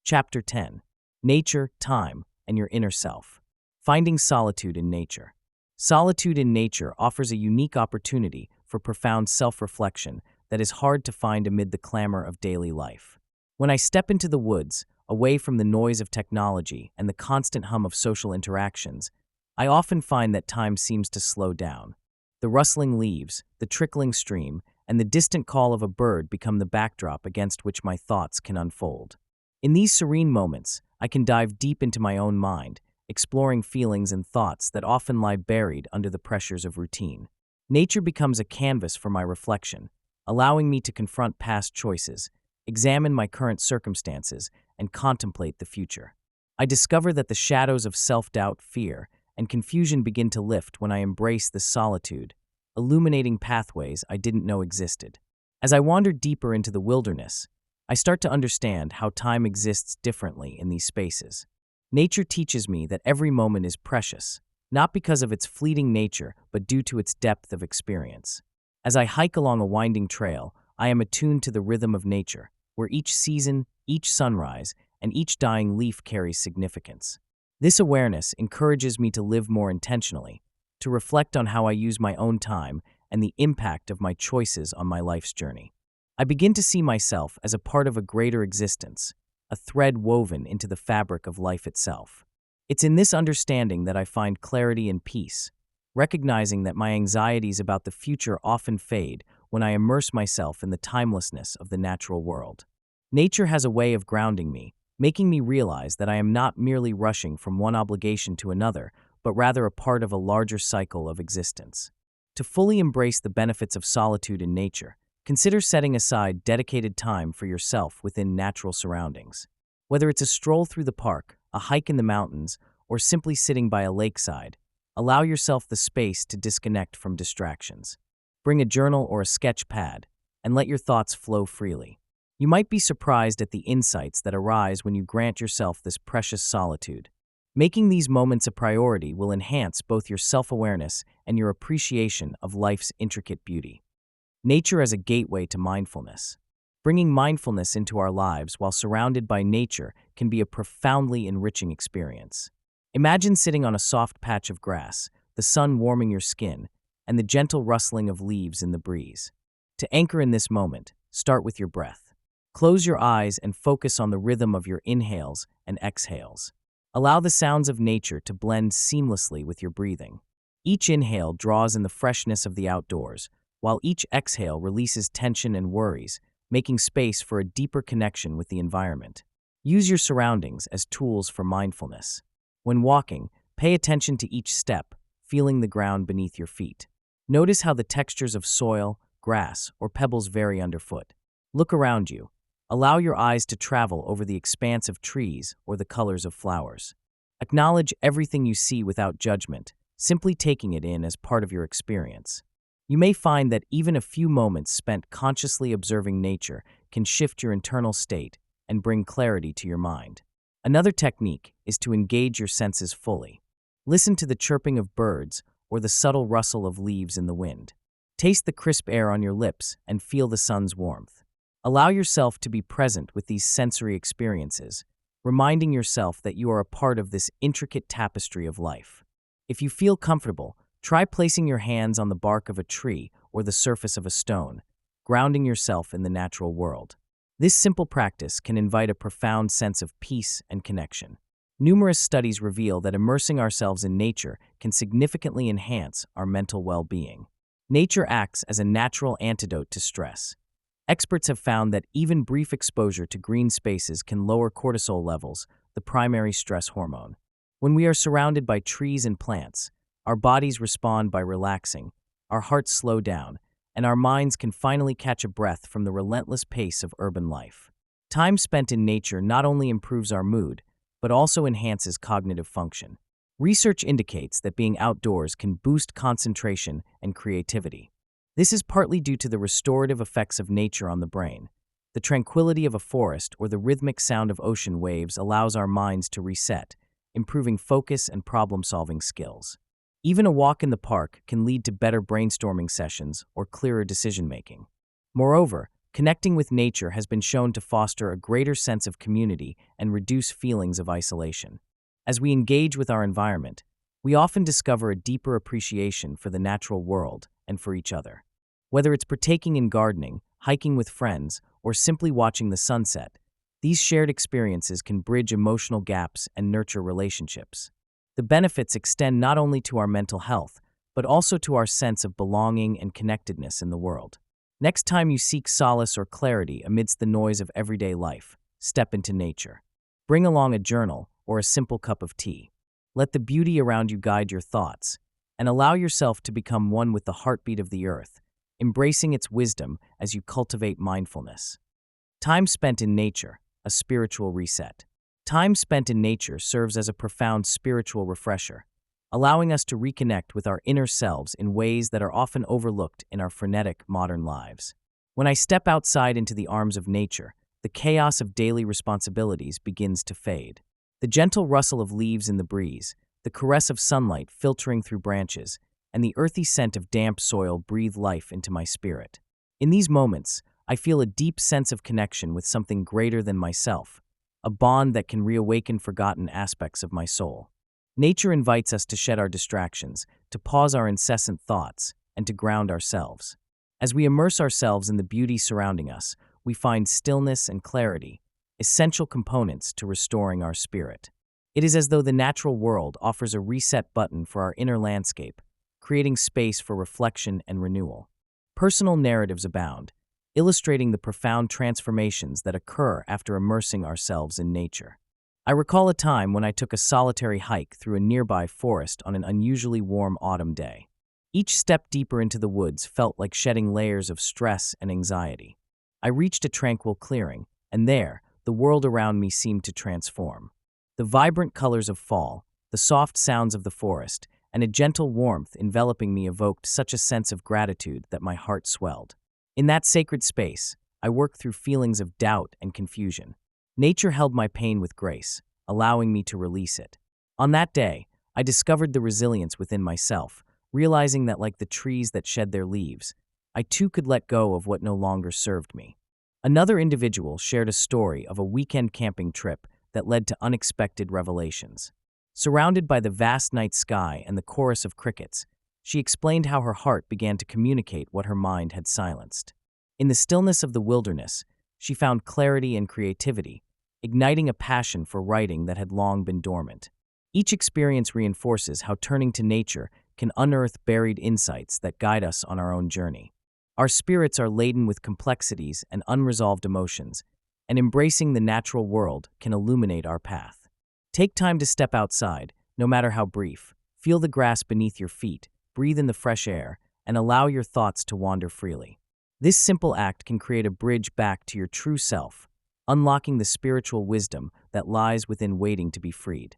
Chapter 10. Nature, Time, and Your Inner Self. Finding solitude in nature. Solitude in nature offers a unique opportunity for profound self-reflection that is hard to find amid the clamor of daily life. When I step into the woods, away from the noise of technology and the constant hum of social interactions, I often find that time seems to slow down. The rustling leaves, the trickling stream, and the distant call of a bird become the backdrop against which my thoughts can unfold. In these serene moments, I can dive deep into my own mind, exploring feelings and thoughts that often lie buried under the pressures of routine. Nature becomes a canvas for my reflection, allowing me to confront past choices, examine my current circumstances, and contemplate the future. I discover that the shadows of self-doubt, fear, and confusion begin to lift when I embrace this solitude, illuminating pathways I didn't know existed. As I wander deeper into the wilderness, I start to understand how time exists differently in these spaces. Nature teaches me that every moment is precious, not because of its fleeting nature, but due to its depth of experience. As I hike along a winding trail, I am attuned to the rhythm of nature, where each season, each sunrise, and each dying leaf carries significance. This awareness encourages me to live more intentionally, to reflect on how I use my own time and the impact of my choices on my life's journey. I begin to see myself as a part of a greater existence, a thread woven into the fabric of life itself. It's in this understanding that I find clarity and peace, recognizing that my anxieties about the future often fade when I immerse myself in the timelessness of the natural world. Nature has a way of grounding me, making me realize that I am not merely rushing from one obligation to another, but rather a part of a larger cycle of existence. To fully embrace the benefits of solitude in nature, consider setting aside dedicated time for yourself within natural surroundings. Whether it's a stroll through the park, a hike in the mountains, or simply sitting by a lakeside, allow yourself the space to disconnect from distractions. Bring a journal or a sketch pad, and let your thoughts flow freely. You might be surprised at the insights that arise when you grant yourself this precious solitude. Making these moments a priority will enhance both your self-awareness and your appreciation of life's intricate beauty. Nature as a gateway to mindfulness. Bringing mindfulness into our lives while surrounded by nature can be a profoundly enriching experience. Imagine sitting on a soft patch of grass, the sun warming your skin, and the gentle rustling of leaves in the breeze. To anchor in this moment, start with your breath. Close your eyes and focus on the rhythm of your inhales and exhales. Allow the sounds of nature to blend seamlessly with your breathing. Each inhale draws in the freshness of the outdoors, while each exhale releases tension and worries, making space for a deeper connection with the environment. Use your surroundings as tools for mindfulness. When walking, pay attention to each step, feeling the ground beneath your feet. Notice how the textures of soil, grass, or pebbles vary underfoot. Look around you. Allow your eyes to travel over the expanse of trees or the colors of flowers. Acknowledge everything you see without judgment, simply taking it in as part of your experience. You may find that even a few moments spent consciously observing nature can shift your internal state and bring clarity to your mind. Another technique is to engage your senses fully. Listen to the chirping of birds or the subtle rustle of leaves in the wind. Taste the crisp air on your lips and feel the sun's warmth. Allow yourself to be present with these sensory experiences, reminding yourself that you are a part of this intricate tapestry of life. If you feel comfortable, try placing your hands on the bark of a tree or the surface of a stone, grounding yourself in the natural world. This simple practice can invite a profound sense of peace and connection. Numerous studies reveal that immersing ourselves in nature can significantly enhance our mental well-being. Nature acts as a natural antidote to stress. Experts have found that even brief exposure to green spaces can lower cortisol levels, the primary stress hormone. When we are surrounded by trees and plants, our bodies respond by relaxing, our hearts slow down, and our minds can finally catch a breath from the relentless pace of urban life. Time spent in nature not only improves our mood, but also enhances cognitive function. Research indicates that being outdoors can boost concentration and creativity. This is partly due to the restorative effects of nature on the brain. The tranquility of a forest or the rhythmic sound of ocean waves allows our minds to reset, improving focus and problem-solving skills. Even a walk in the park can lead to better brainstorming sessions or clearer decision-making. Moreover, connecting with nature has been shown to foster a greater sense of community and reduce feelings of isolation. As we engage with our environment, we often discover a deeper appreciation for the natural world and for each other. Whether it's partaking in gardening, hiking with friends, or simply watching the sunset, these shared experiences can bridge emotional gaps and nurture relationships. The benefits extend not only to our mental health, but also to our sense of belonging and connectedness in the world. Next time you seek solace or clarity amidst the noise of everyday life, step into nature. Bring along a journal or a simple cup of tea. Let the beauty around you guide your thoughts, and allow yourself to become one with the heartbeat of the earth, embracing its wisdom as you cultivate mindfulness. Time spent in nature, a spiritual reset. Time spent in nature serves as a profound spiritual refresher, allowing us to reconnect with our inner selves in ways that are often overlooked in our frenetic modern lives. When I step outside into the arms of nature, the chaos of daily responsibilities begins to fade. The gentle rustle of leaves in the breeze, the caress of sunlight filtering through branches, and the earthy scent of damp soil breathe life into my spirit. In these moments, I feel a deep sense of connection with something greater than myself, a bond that can reawaken forgotten aspects of my soul. Nature invites us to shed our distractions, to pause our incessant thoughts, and to ground ourselves. As we immerse ourselves in the beauty surrounding us, we find stillness and clarity, essential components to restoring our spirit. It is as though the natural world offers a reset button for our inner landscape, creating space for reflection and renewal. Personal narratives abound, illustrating the profound transformations that occur after immersing ourselves in nature. I recall a time when I took a solitary hike through a nearby forest on an unusually warm autumn day. Each step deeper into the woods felt like shedding layers of stress and anxiety. I reached a tranquil clearing, and there, the world around me seemed to transform. The vibrant colors of fall, the soft sounds of the forest, and a gentle warmth enveloping me evoked such a sense of gratitude that my heart swelled. In that sacred space, I worked through feelings of doubt and confusion. Nature held my pain with grace, allowing me to release it. On that day, I discovered the resilience within myself, realizing that like the trees that shed their leaves, I too could let go of what no longer served me. Another individual shared a story of a weekend camping trip that led to unexpected revelations. Surrounded by the vast night sky and the chorus of crickets, she explained how her heart began to communicate what her mind had silenced. In the stillness of the wilderness, she found clarity and creativity, igniting a passion for writing that had long been dormant. Each experience reinforces how turning to nature can unearth buried insights that guide us on our own journey. Our spirits are laden with complexities and unresolved emotions, and embracing the natural world can illuminate our path. Take time to step outside, no matter how brief. Feel the grass beneath your feet, breathe in the fresh air, and allow your thoughts to wander freely. This simple act can create a bridge back to your true self, unlocking the spiritual wisdom that lies within waiting to be freed.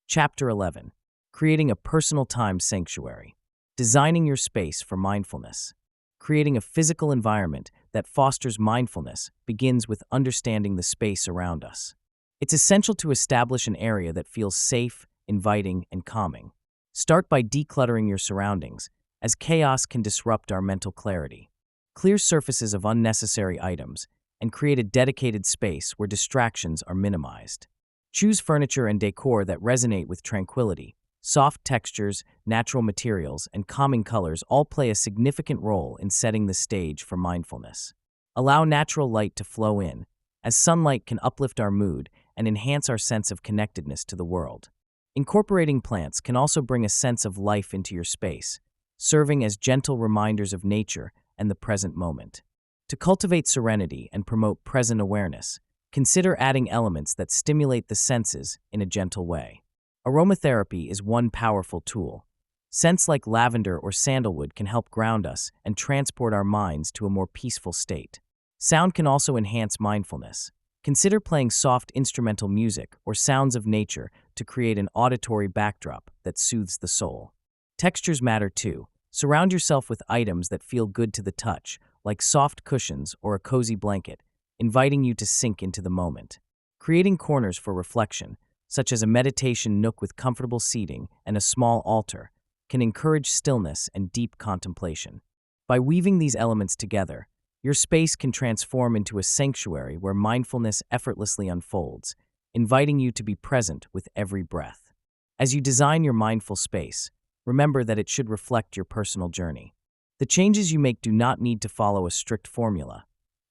Chapter 11. Creating a personal time sanctuary. Designing your space for mindfulness. Creating a physical environment that fosters mindfulness begins with understanding the space around us. It's essential to establish an area that feels safe, inviting, and calming. Start by decluttering your surroundings, as chaos can disrupt our mental clarity. Clear surfaces of unnecessary items and create a dedicated space where distractions are minimized. Choose furniture and decor that resonate with tranquility. Soft textures, natural materials, and calming colors all play a significant role in setting the stage for mindfulness. Allow natural light to flow in, as sunlight can uplift our mood and enhance our sense of connectedness to the world. Incorporating plants can also bring a sense of life into your space, serving as gentle reminders of nature and the present moment. To cultivate serenity and promote present awareness, consider adding elements that stimulate the senses in a gentle way. Aromatherapy is one powerful tool. Scents like lavender or sandalwood can help ground us and transport our minds to a more peaceful state. Sound can also enhance mindfulness. Consider playing soft instrumental music or sounds of nature to create an auditory backdrop that soothes the soul. Textures matter too. Surround yourself with items that feel good to the touch, like soft cushions or a cozy blanket, inviting you to sink into the moment. Creating corners for reflection, such as a meditation nook with comfortable seating and a small altar, can encourage stillness and deep contemplation. By weaving these elements together, your space can transform into a sanctuary where mindfulness effortlessly unfolds, inviting you to be present with every breath. As you design your mindful space, remember that it should reflect your personal journey. The changes you make do not need to follow a strict formula.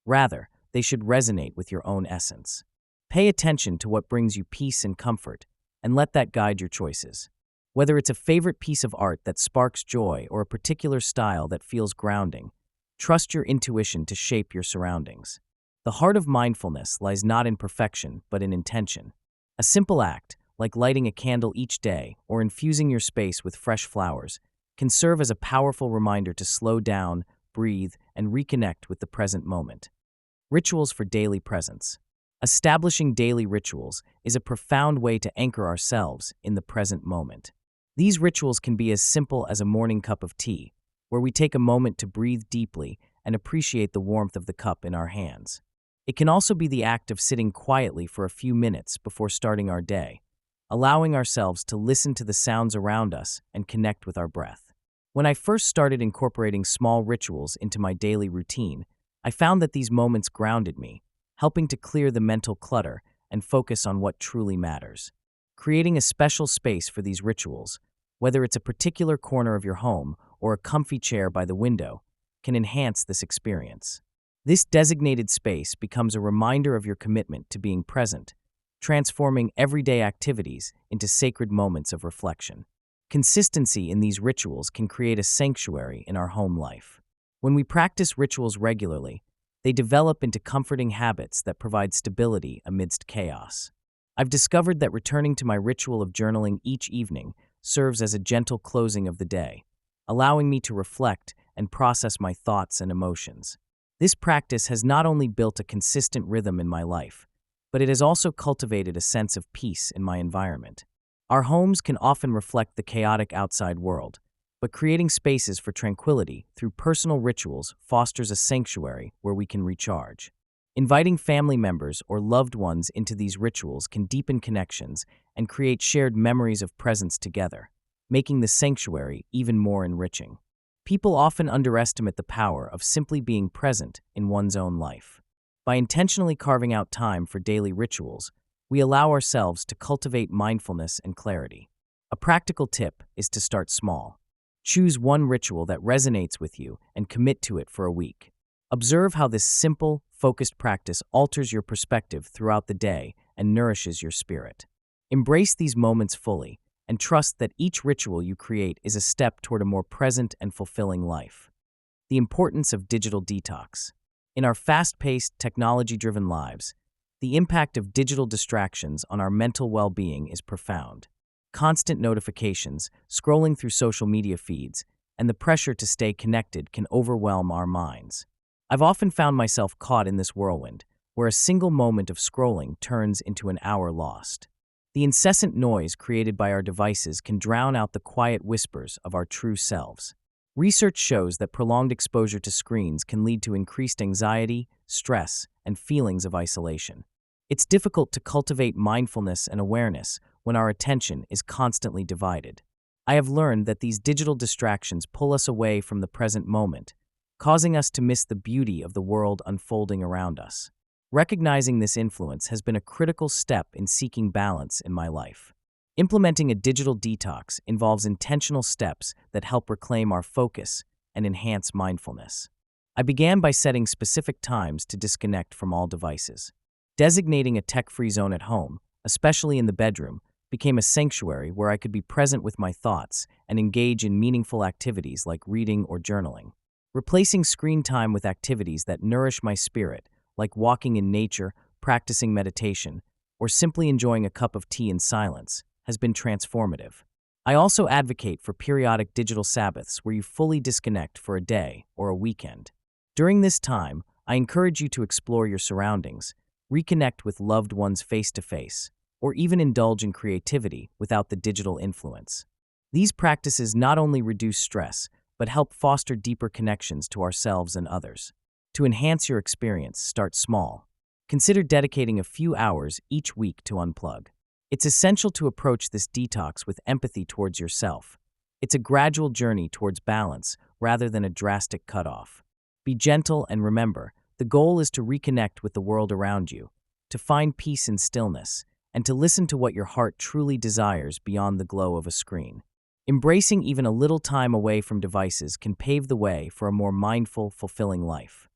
Rather, they should resonate with your own essence. Pay attention to what brings you peace and comfort, and let that guide your choices. Whether it's a favorite piece of art that sparks joy or a particular style that feels grounding, trust your intuition to shape your surroundings. The heart of mindfulness lies not in perfection, but in intention. A simple act, like lighting a candle each day or infusing your space with fresh flowers, can serve as a powerful reminder to slow down, breathe, and reconnect with the present moment. Rituals for daily presence. Establishing daily rituals is a profound way to anchor ourselves in the present moment. These rituals can be as simple as a morning cup of tea, where we take a moment to breathe deeply and appreciate the warmth of the cup in our hands. It can also be the act of sitting quietly for a few minutes before starting our day, allowing ourselves to listen to the sounds around us and connect with our breath. When I first started incorporating small rituals into my daily routine, I found that these moments grounded me, helping to clear the mental clutter and focus on what truly matters. Creating a special space for these rituals, whether it's a particular corner of your home or a comfy chair by the window, can enhance this experience. This designated space becomes a reminder of your commitment to being present, transforming everyday activities into sacred moments of reflection. Consistency in these rituals can create a sanctuary in our home life. When we practice rituals regularly, they develop into comforting habits that provide stability amidst chaos. I've discovered that returning to my ritual of journaling each evening serves as a gentle closing of the day, allowing me to reflect and process my thoughts and emotions. This practice has not only built a consistent rhythm in my life, but it has also cultivated a sense of peace in my environment. Our homes can often reflect the chaotic outside world, but creating spaces for tranquility through personal rituals fosters a sanctuary where we can recharge. Inviting family members or loved ones into these rituals can deepen connections and create shared memories of presence together, making the sanctuary even more enriching. People often underestimate the power of simply being present in one's own life. By intentionally carving out time for daily rituals, we allow ourselves to cultivate mindfulness and clarity. A practical tip is to start small. Choose one ritual that resonates with you and commit to it for a week. Observe how this simple, focused practice alters your perspective throughout the day and nourishes your spirit. Embrace these moments fully and trust that each ritual you create is a step toward a more present and fulfilling life. The importance of digital detox. In our fast-paced, technology-driven lives, the impact of digital distractions on our mental well-being is profound. Constant notifications, scrolling through social media feeds, and the pressure to stay connected can overwhelm our minds. I've often found myself caught in this whirlwind, where a single moment of scrolling turns into an hour lost. The incessant noise created by our devices can drown out the quiet whispers of our true selves. Research shows that prolonged exposure to screens can lead to increased anxiety, stress, and feelings of isolation. It's difficult to cultivate mindfulness and awareness when our attention is constantly divided. I have learned that these digital distractions pull us away from the present moment, causing us to miss the beauty of the world unfolding around us. Recognizing this influence has been a critical step in seeking balance in my life. Implementing a digital detox involves intentional steps that help reclaim our focus and enhance mindfulness. I began by setting specific times to disconnect from all devices. Designating a tech-free zone at home, especially in the bedroom, became a sanctuary where I could be present with my thoughts and engage in meaningful activities like reading or journaling. Replacing screen time with activities that nourish my spirit, like walking in nature, practicing meditation, or simply enjoying a cup of tea in silence, has been transformative. I also advocate for periodic digital Sabbaths where you fully disconnect for a day or a weekend. During this time, I encourage you to explore your surroundings, reconnect with loved ones face-to-face, or even indulge in creativity without the digital influence. These practices not only reduce stress, but help foster deeper connections to ourselves and others. To enhance your experience, start small. Consider dedicating a few hours each week to unplug. It's essential to approach this detox with empathy towards yourself. It's a gradual journey towards balance rather than a drastic cutoff. Be gentle and remember, the goal is to reconnect with the world around you, to find peace in stillness, and to listen to what your heart truly desires beyond the glow of a screen. Embracing even a little time away from devices can pave the way for a more mindful, fulfilling life.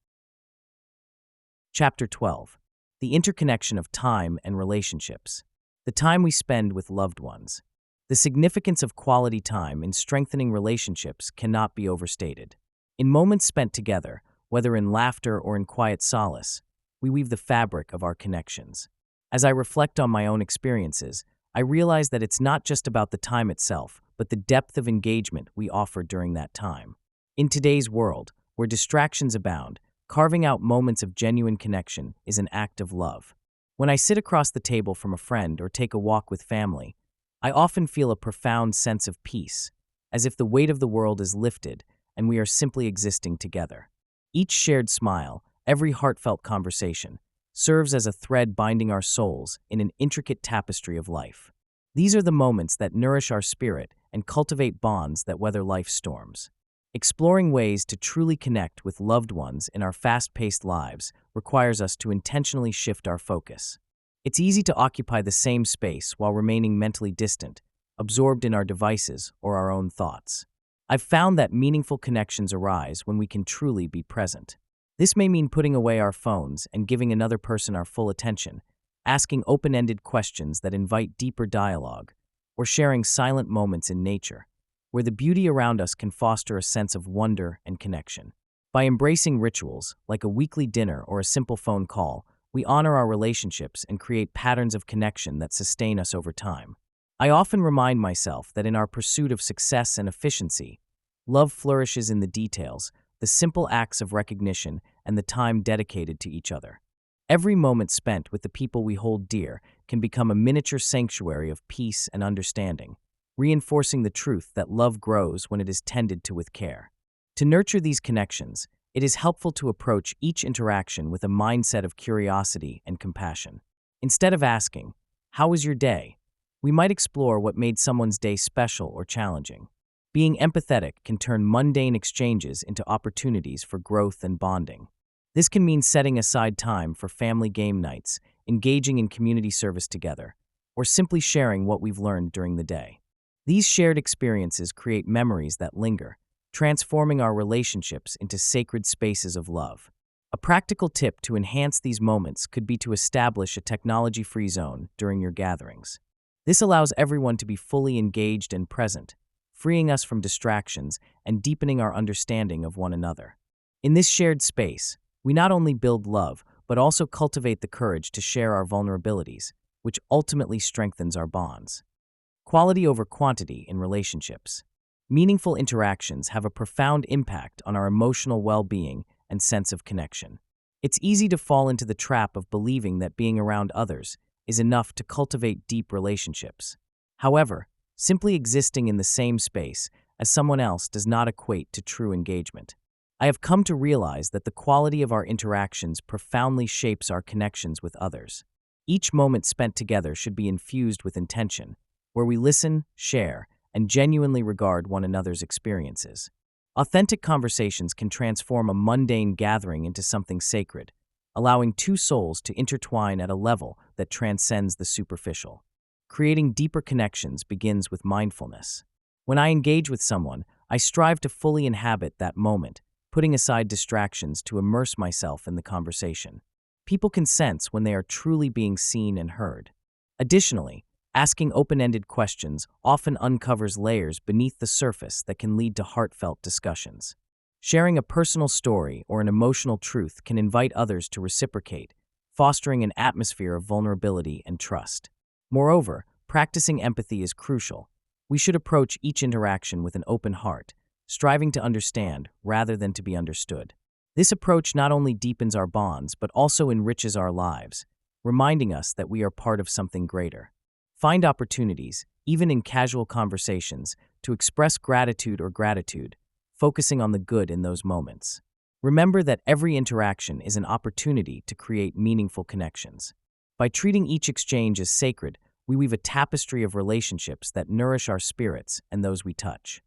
Chapter 12. The Interconnection of Time and Relationships. The time we spend with loved ones. The significance of quality time in strengthening relationships cannot be overstated. In moments spent together, whether in laughter or in quiet solace, we weave the fabric of our connections. As I reflect on my own experiences, I realize that it's not just about the time itself, but the depth of engagement we offer during that time. In today's world, where distractions abound, carving out moments of genuine connection is an act of love. When I sit across the table from a friend or take a walk with family, I often feel a profound sense of peace, as if the weight of the world is lifted and we are simply existing together. Each shared smile, every heartfelt conversation, serves as a thread binding our souls in an intricate tapestry of life. These are the moments that nourish our spirit and cultivate bonds that weather life's storms. Exploring ways to truly connect with loved ones in our fast-paced lives requires us to intentionally shift our focus. It's easy to occupy the same space while remaining mentally distant, absorbed in our devices or our own thoughts. I've found that meaningful connections arise when we can truly be present. This may mean putting away our phones and giving another person our full attention, asking open-ended questions that invite deeper dialogue, or sharing silent moments in nature, where the beauty around us can foster a sense of wonder and connection. By embracing rituals, like a weekly dinner or a simple phone call, we honor our relationships and create patterns of connection that sustain us over time. I often remind myself that in our pursuit of success and efficiency, love flourishes in the details, the simple acts of recognition, and the time dedicated to each other. Every moment spent with the people we hold dear can become a miniature sanctuary of peace and understanding, reinforcing the truth that love grows when it is tended to with care. To nurture these connections, it is helpful to approach each interaction with a mindset of curiosity and compassion. Instead of asking, "How was your day?" we might explore what made someone's day special or challenging. Being empathetic can turn mundane exchanges into opportunities for growth and bonding. This can mean setting aside time for family game nights, engaging in community service together, or simply sharing what we've learned during the day. These shared experiences create memories that linger, transforming our relationships into sacred spaces of love. A practical tip to enhance these moments could be to establish a technology-free zone during your gatherings. This allows everyone to be fully engaged and present, freeing us from distractions and deepening our understanding of one another. In this shared space, we not only build love, but also cultivate the courage to share our vulnerabilities, which ultimately strengthens our bonds. Quality over quantity in relationships. Meaningful interactions have a profound impact on our emotional well-being and sense of connection. It's easy to fall into the trap of believing that being around others is enough to cultivate deep relationships. However, simply existing in the same space as someone else does not equate to true engagement. I have come to realize that the quality of our interactions profoundly shapes our connections with others. Each moment spent together should be infused with intention, where we listen, share, and genuinely regard one another's experiences. Authentic conversations can transform a mundane gathering into something sacred, allowing two souls to intertwine at a level that transcends the superficial. Creating deeper connections begins with mindfulness. When I engage with someone, I strive to fully inhabit that moment, putting aside distractions to immerse myself in the conversation. People can sense when they are truly being seen and heard. Additionally, asking open-ended questions often uncovers layers beneath the surface that can lead to heartfelt discussions. Sharing a personal story or an emotional truth can invite others to reciprocate, fostering an atmosphere of vulnerability and trust. Moreover, practicing empathy is crucial. We should approach each interaction with an open heart, striving to understand rather than to be understood. This approach not only deepens our bonds but also enriches our lives, reminding us that we are part of something greater. Find opportunities, even in casual conversations, to express gratitude or gratitude, focusing on the good in those moments. Remember that every interaction is an opportunity to create meaningful connections. By treating each exchange as sacred, we weave a tapestry of relationships that nourish our spirits and those we touch.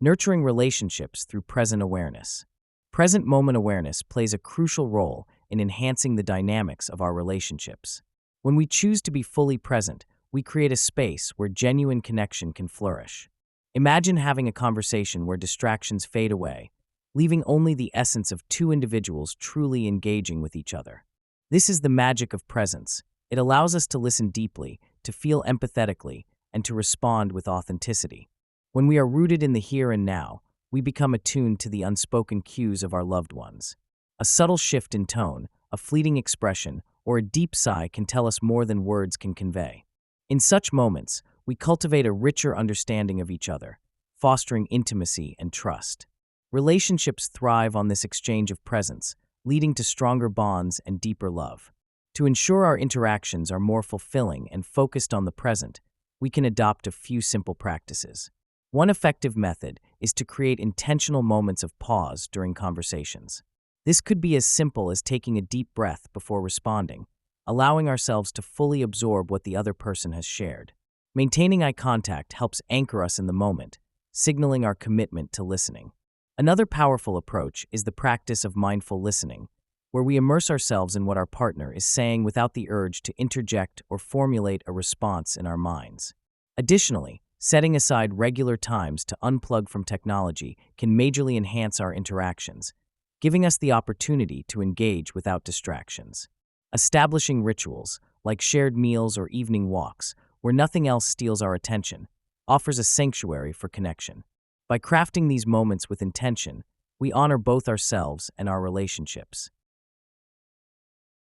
Nurturing relationships through present awareness. Present moment awareness plays a crucial role in enhancing the dynamics of our relationships. When we choose to be fully present, we create a space where genuine connection can flourish. Imagine having a conversation where distractions fade away, leaving only the essence of two individuals truly engaging with each other. This is the magic of presence. It allows us to listen deeply, to feel empathetically, and to respond with authenticity. When we are rooted in the here and now, we become attuned to the unspoken cues of our loved ones. A subtle shift in tone, a fleeting expression, or a deep sigh can tell us more than words can convey. In such moments, we cultivate a richer understanding of each other, fostering intimacy and trust. Relationships thrive on this exchange of presence, leading to stronger bonds and deeper love. To ensure our interactions are more fulfilling and focused on the present, we can adopt a few simple practices. One effective method is to create intentional moments of pause during conversations. This could be as simple as taking a deep breath before responding, allowing ourselves to fully absorb what the other person has shared. Maintaining eye contact helps anchor us in the moment, signaling our commitment to listening. Another powerful approach is the practice of mindful listening, where we immerse ourselves in what our partner is saying without the urge to interject or formulate a response in our minds. Additionally, setting aside regular times to unplug from technology can majorly enhance our interactions, giving us the opportunity to engage without distractions. Establishing rituals, like shared meals or evening walks, where nothing else steals our attention, offers a sanctuary for connection. By crafting these moments with intention, we honor both ourselves and our relationships.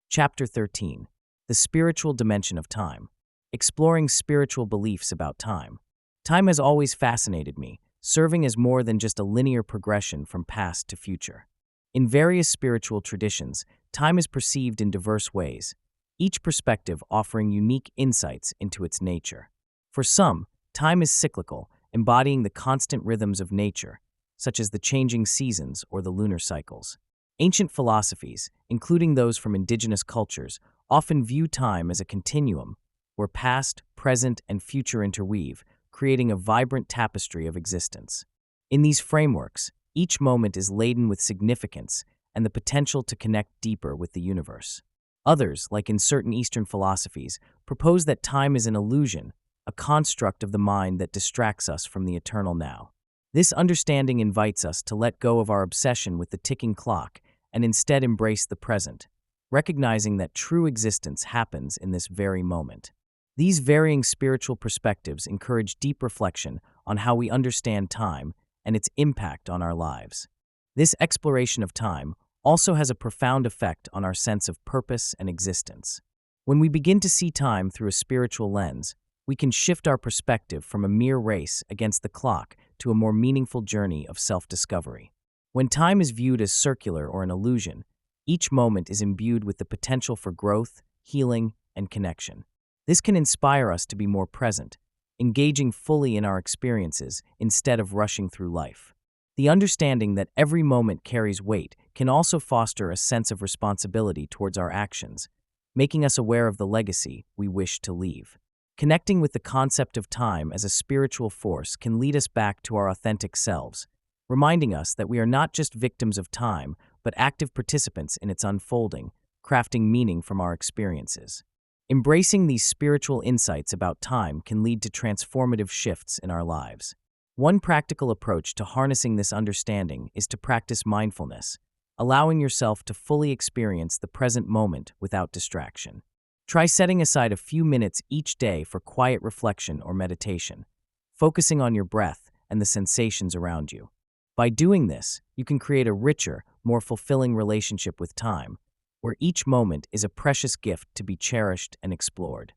Chapter 13. The Spiritual Dimension of Time. Exploring spiritual beliefs about time. Time has always fascinated me, serving as more than just a linear progression from past to future. In various spiritual traditions, time is perceived in diverse ways, each perspective offering unique insights into its nature. For some, time is cyclical, embodying the constant rhythms of nature, such as the changing seasons or the lunar cycles. Ancient philosophies, including those from indigenous cultures, often view time as a continuum, where past, present, and future interweave, creating a vibrant tapestry of existence. In these frameworks, each moment is laden with significance and the potential to connect deeper with the universe. Others, like in certain Eastern philosophies, propose that time is an illusion, a construct of the mind that distracts us from the eternal now. This understanding invites us to let go of our obsession with the ticking clock and instead embrace the present, recognizing that true existence happens in this very moment. These varying spiritual perspectives encourage deep reflection on how we understand time and its impact on our lives. This exploration of time also has a profound effect on our sense of purpose and existence. When we begin to see time through a spiritual lens, we can shift our perspective from a mere race against the clock to a more meaningful journey of self-discovery. When time is viewed as circular or an illusion, each moment is imbued with the potential for growth, healing, and connection. This can inspire us to be more present, engaging fully in our experiences instead of rushing through life. The understanding that every moment carries weight can also foster a sense of responsibility towards our actions, making us aware of the legacy we wish to leave. Connecting with the concept of time as a spiritual force can lead us back to our authentic selves, reminding us that we are not just victims of time, but active participants in its unfolding, crafting meaning from our experiences. Embracing these spiritual insights about time can lead to transformative shifts in our lives. One practical approach to harnessing this understanding is to practice mindfulness, allowing yourself to fully experience the present moment without distraction. Try setting aside a few minutes each day for quiet reflection or meditation, focusing on your breath and the sensations around you. By doing this, you can create a richer, more fulfilling relationship with time, where each moment is a precious gift to be cherished and explored.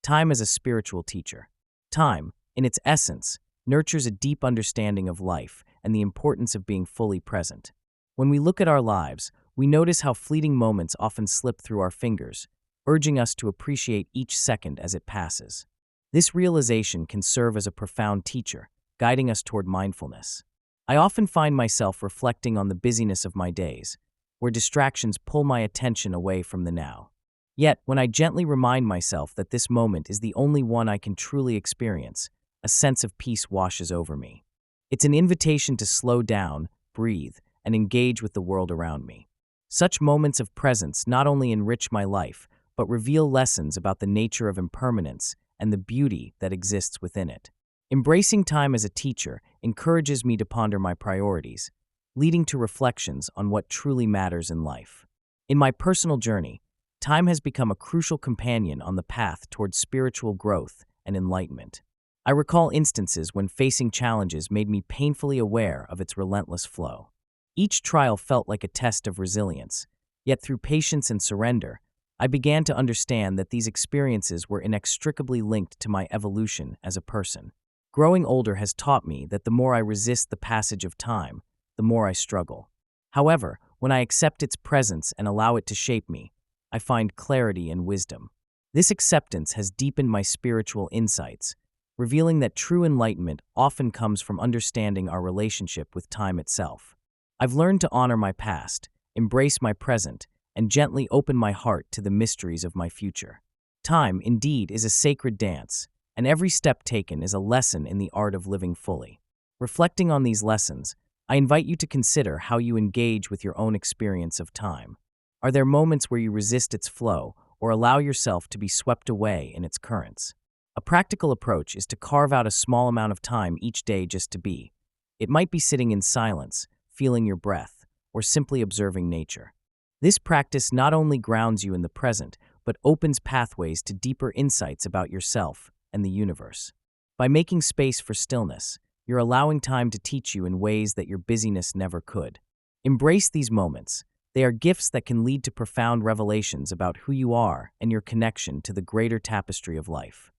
Time as a spiritual teacher. Time, in its essence, nurtures a deep understanding of life and the importance of being fully present. When we look at our lives, we notice how fleeting moments often slip through our fingers, urging us to appreciate each second as it passes. This realization can serve as a profound teacher, guiding us toward mindfulness. I often find myself reflecting on the busyness of my days, where distractions pull my attention away from the now. Yet, when I gently remind myself that this moment is the only one I can truly experience, a sense of peace washes over me. It's an invitation to slow down, breathe, and engage with the world around me. Such moments of presence not only enrich my life, but reveal lessons about the nature of impermanence and the beauty that exists within it. Embracing time as a teacher encourages me to ponder my priorities, leading to reflections on what truly matters in life. In my personal journey, time has become a crucial companion on the path towards spiritual growth and enlightenment. I recall instances when facing challenges made me painfully aware of its relentless flow. Each trial felt like a test of resilience, yet through patience and surrender, I began to understand that these experiences were inextricably linked to my evolution as a person. Growing older has taught me that the more I resist the passage of time, the more I struggle. However, when I accept its presence and allow it to shape me, I find clarity and wisdom. This acceptance has deepened my spiritual insights, revealing that true enlightenment often comes from understanding our relationship with time itself. I've learned to honor my past, embrace my present, and gently open my heart to the mysteries of my future. Time, indeed, is a sacred dance, and every step taken is a lesson in the art of living fully. Reflecting on these lessons, I invite you to consider how you engage with your own experience of time. Are there moments where you resist its flow or allow yourself to be swept away in its currents? A practical approach is to carve out a small amount of time each day just to be. It might be sitting in silence, feeling your breath, or simply observing nature. This practice not only grounds you in the present, but opens pathways to deeper insights about yourself and the universe. By making space for stillness, you're allowing time to teach you in ways that your busyness never could. Embrace these moments. They are gifts that can lead to profound revelations about who you are and your connection to the greater tapestry of life.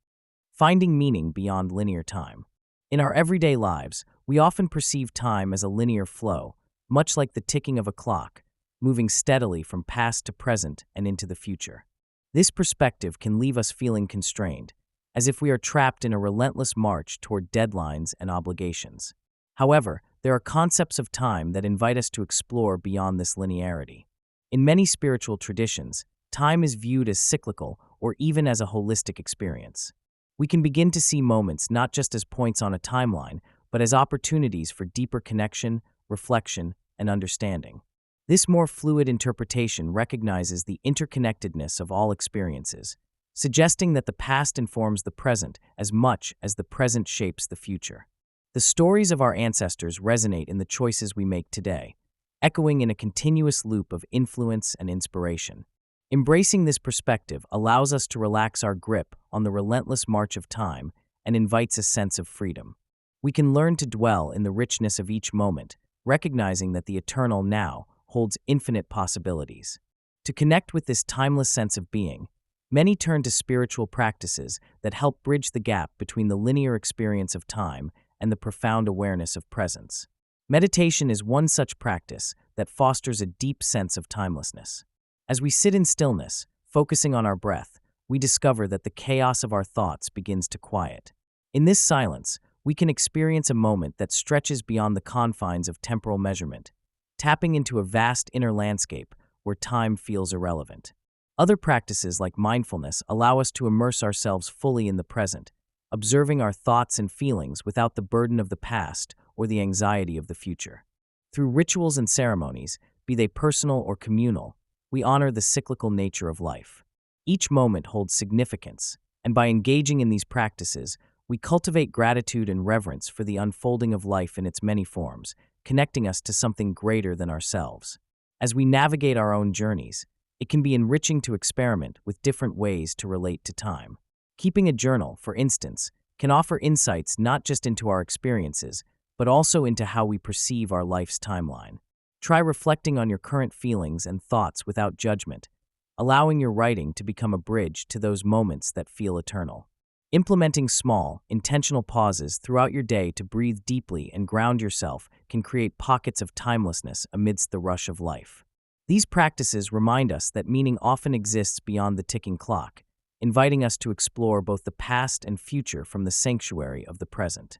Finding meaning beyond linear time. In our everyday lives, we often perceive time as a linear flow, much like the ticking of a clock, moving steadily from past to present and into the future. This perspective can leave us feeling constrained, as if we are trapped in a relentless march toward deadlines and obligations. However, there are concepts of time that invite us to explore beyond this linearity. In many spiritual traditions, time is viewed as cyclical or even as a holistic experience. We can begin to see moments not just as points on a timeline, but as opportunities for deeper connection, reflection, and understanding. This more fluid interpretation recognizes the interconnectedness of all experiences, suggesting that the past informs the present as much as the present shapes the future. The stories of our ancestors resonate in the choices we make today, echoing in a continuous loop of influence and inspiration. Embracing this perspective allows us to relax our grip on the relentless march of time and invites a sense of freedom. We can learn to dwell in the richness of each moment, recognizing that the eternal now holds infinite possibilities. To connect with this timeless sense of being, many turn to spiritual practices that help bridge the gap between the linear experience of time and the profound awareness of presence. Meditation is one such practice that fosters a deep sense of timelessness. As we sit in stillness, focusing on our breath, we discover that the chaos of our thoughts begins to quiet. In this silence, we can experience a moment that stretches beyond the confines of temporal measurement, tapping into a vast inner landscape where time feels irrelevant. Other practices like mindfulness allow us to immerse ourselves fully in the present, observing our thoughts and feelings without the burden of the past or the anxiety of the future. Through rituals and ceremonies, be they personal or communal, we honor the cyclical nature of life. Each moment holds significance, and by engaging in these practices, we cultivate gratitude and reverence for the unfolding of life in its many forms, connecting us to something greater than ourselves. As we navigate our own journeys, it can be enriching to experiment with different ways to relate to time. Keeping a journal, for instance, can offer insights not just into our experiences, but also into how we perceive our life's timeline. Try reflecting on your current feelings and thoughts without judgment, allowing your writing to become a bridge to those moments that feel eternal. Implementing small, intentional pauses throughout your day to breathe deeply and ground yourself can create pockets of timelessness amidst the rush of life. These practices remind us that meaning often exists beyond the ticking clock, inviting us to explore both the past and future from the sanctuary of the present.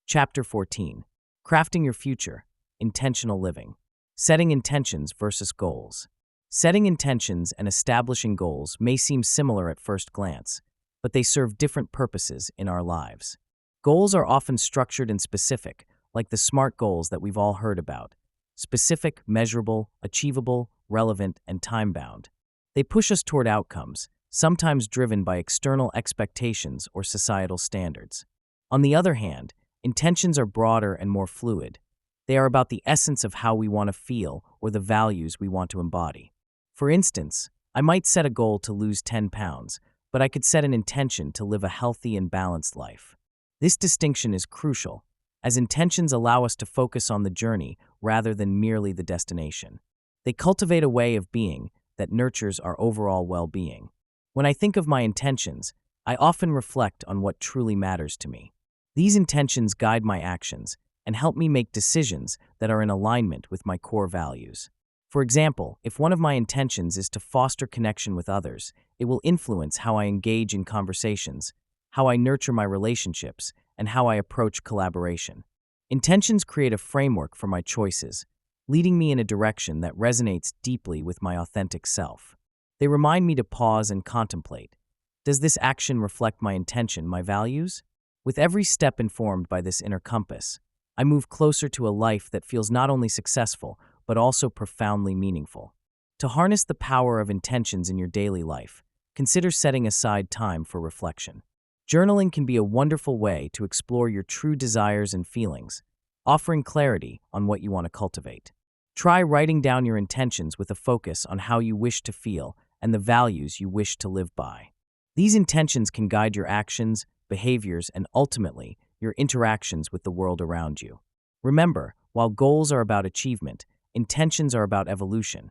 Chapter 14. Crafting Your Future. Intentional Living. Setting intentions versus goals. Setting intentions and establishing goals may seem similar at first glance, but they serve different purposes in our lives. Goals are often structured and specific, like the SMART goals that we've all heard about: specific, measurable, achievable, relevant, and time-bound. They push us toward outcomes, sometimes driven by external expectations or societal standards. On the other hand, intentions are broader and more fluid. They are about the essence of how we want to feel or the values we want to embody. For instance, I might set a goal to lose 10 pounds, but I could set an intention to live a healthy and balanced life. This distinction is crucial, as intentions allow us to focus on the journey rather than merely the destination. They cultivate a way of being that nurtures our overall well-being. When I think of my intentions, I often reflect on what truly matters to me. These intentions guide my actions and help me make decisions that are in alignment with my core values. For example, if one of my intentions is to foster connection with others, it will influence how I engage in conversations, how I nurture my relationships, and how I approach collaboration. Intentions create a framework for my choices, leading me in a direction that resonates deeply with my authentic self. They remind me to pause and contemplate. Does this action reflect my intention, my values? With every step informed by this inner compass, I move closer to a life that feels not only successful, but also profoundly meaningful. To harness the power of intentions in your daily life, consider setting aside time for reflection. Journaling can be a wonderful way to explore your true desires and feelings, offering clarity on what you want to cultivate. Try writing down your intentions with a focus on how you wish to feel and the values you wish to live by. These intentions can guide your actions, behaviors, and ultimately, your interactions with the world around you. Remember, while goals are about achievement, intentions are about evolution.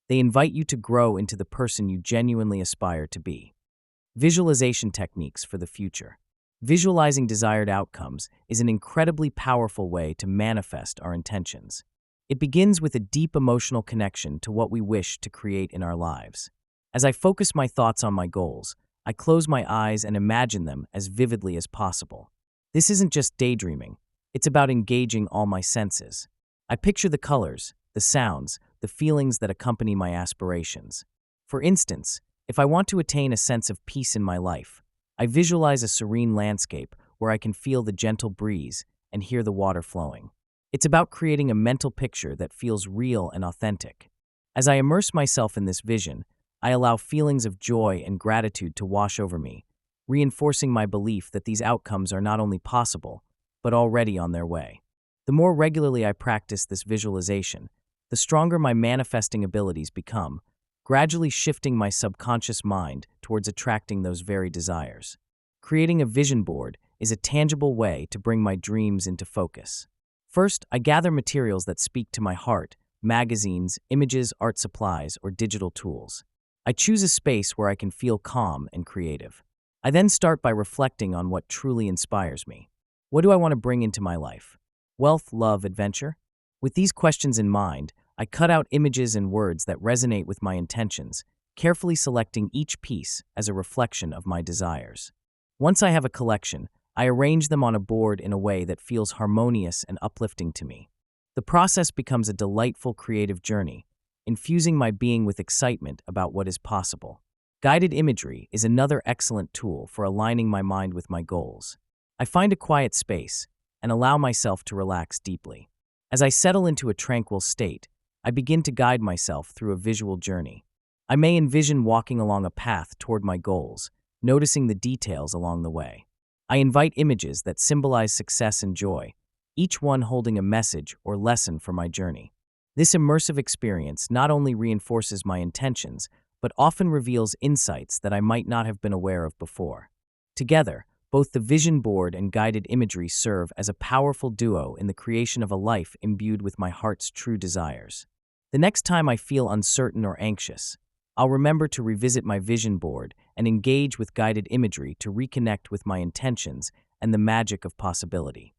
They invite you to grow into the person you genuinely aspire to be. Visualization techniques for the future. Visualizing desired outcomes is an incredibly powerful way to manifest our intentions. It begins with a deep emotional connection to what we wish to create in our lives. As I focus my thoughts on my goals, I close my eyes and imagine them as vividly as possible. This isn't just daydreaming, it's about engaging all my senses. I picture the colors, the sounds, the feelings that accompany my aspirations. For instance, if I want to attain a sense of peace in my life, I visualize a serene landscape where I can feel the gentle breeze and hear the water flowing. It's about creating a mental picture that feels real and authentic. As I immerse myself in this vision, I allow feelings of joy and gratitude to wash over me, reinforcing my belief that these outcomes are not only possible, but already on their way. The more regularly I practice this visualization, the stronger my manifesting abilities become, gradually shifting my subconscious mind towards attracting those very desires. Creating a vision board is a tangible way to bring my dreams into focus. First, I gather materials that speak to my heart: magazines, images, art supplies, or digital tools. I choose a space where I can feel calm and creative. I then start by reflecting on what truly inspires me. What do I want to bring into my life? Wealth, love, adventure? With these questions in mind, I cut out images and words that resonate with my intentions, carefully selecting each piece as a reflection of my desires. Once I have a collection, I arrange them on a board in a way that feels harmonious and uplifting to me. The process becomes a delightful creative journey, infusing my being with excitement about what is possible. Guided imagery is another excellent tool for aligning my mind with my goals. I find a quiet space and allow myself to relax deeply. As I settle into a tranquil state, I begin to guide myself through a visual journey. I may envision walking along a path toward my goals, noticing the details along the way. I invite images that symbolize success and joy, each one holding a message or lesson for my journey. This immersive experience not only reinforces my intentions, but often reveals insights that I might not have been aware of before. Together, both the vision board and guided imagery serve as a powerful duo in the creation of a life imbued with my heart's true desires. The next time I feel uncertain or anxious, I'll remember to revisit my vision board and engage with guided imagery to reconnect with my intentions and the magic of possibility.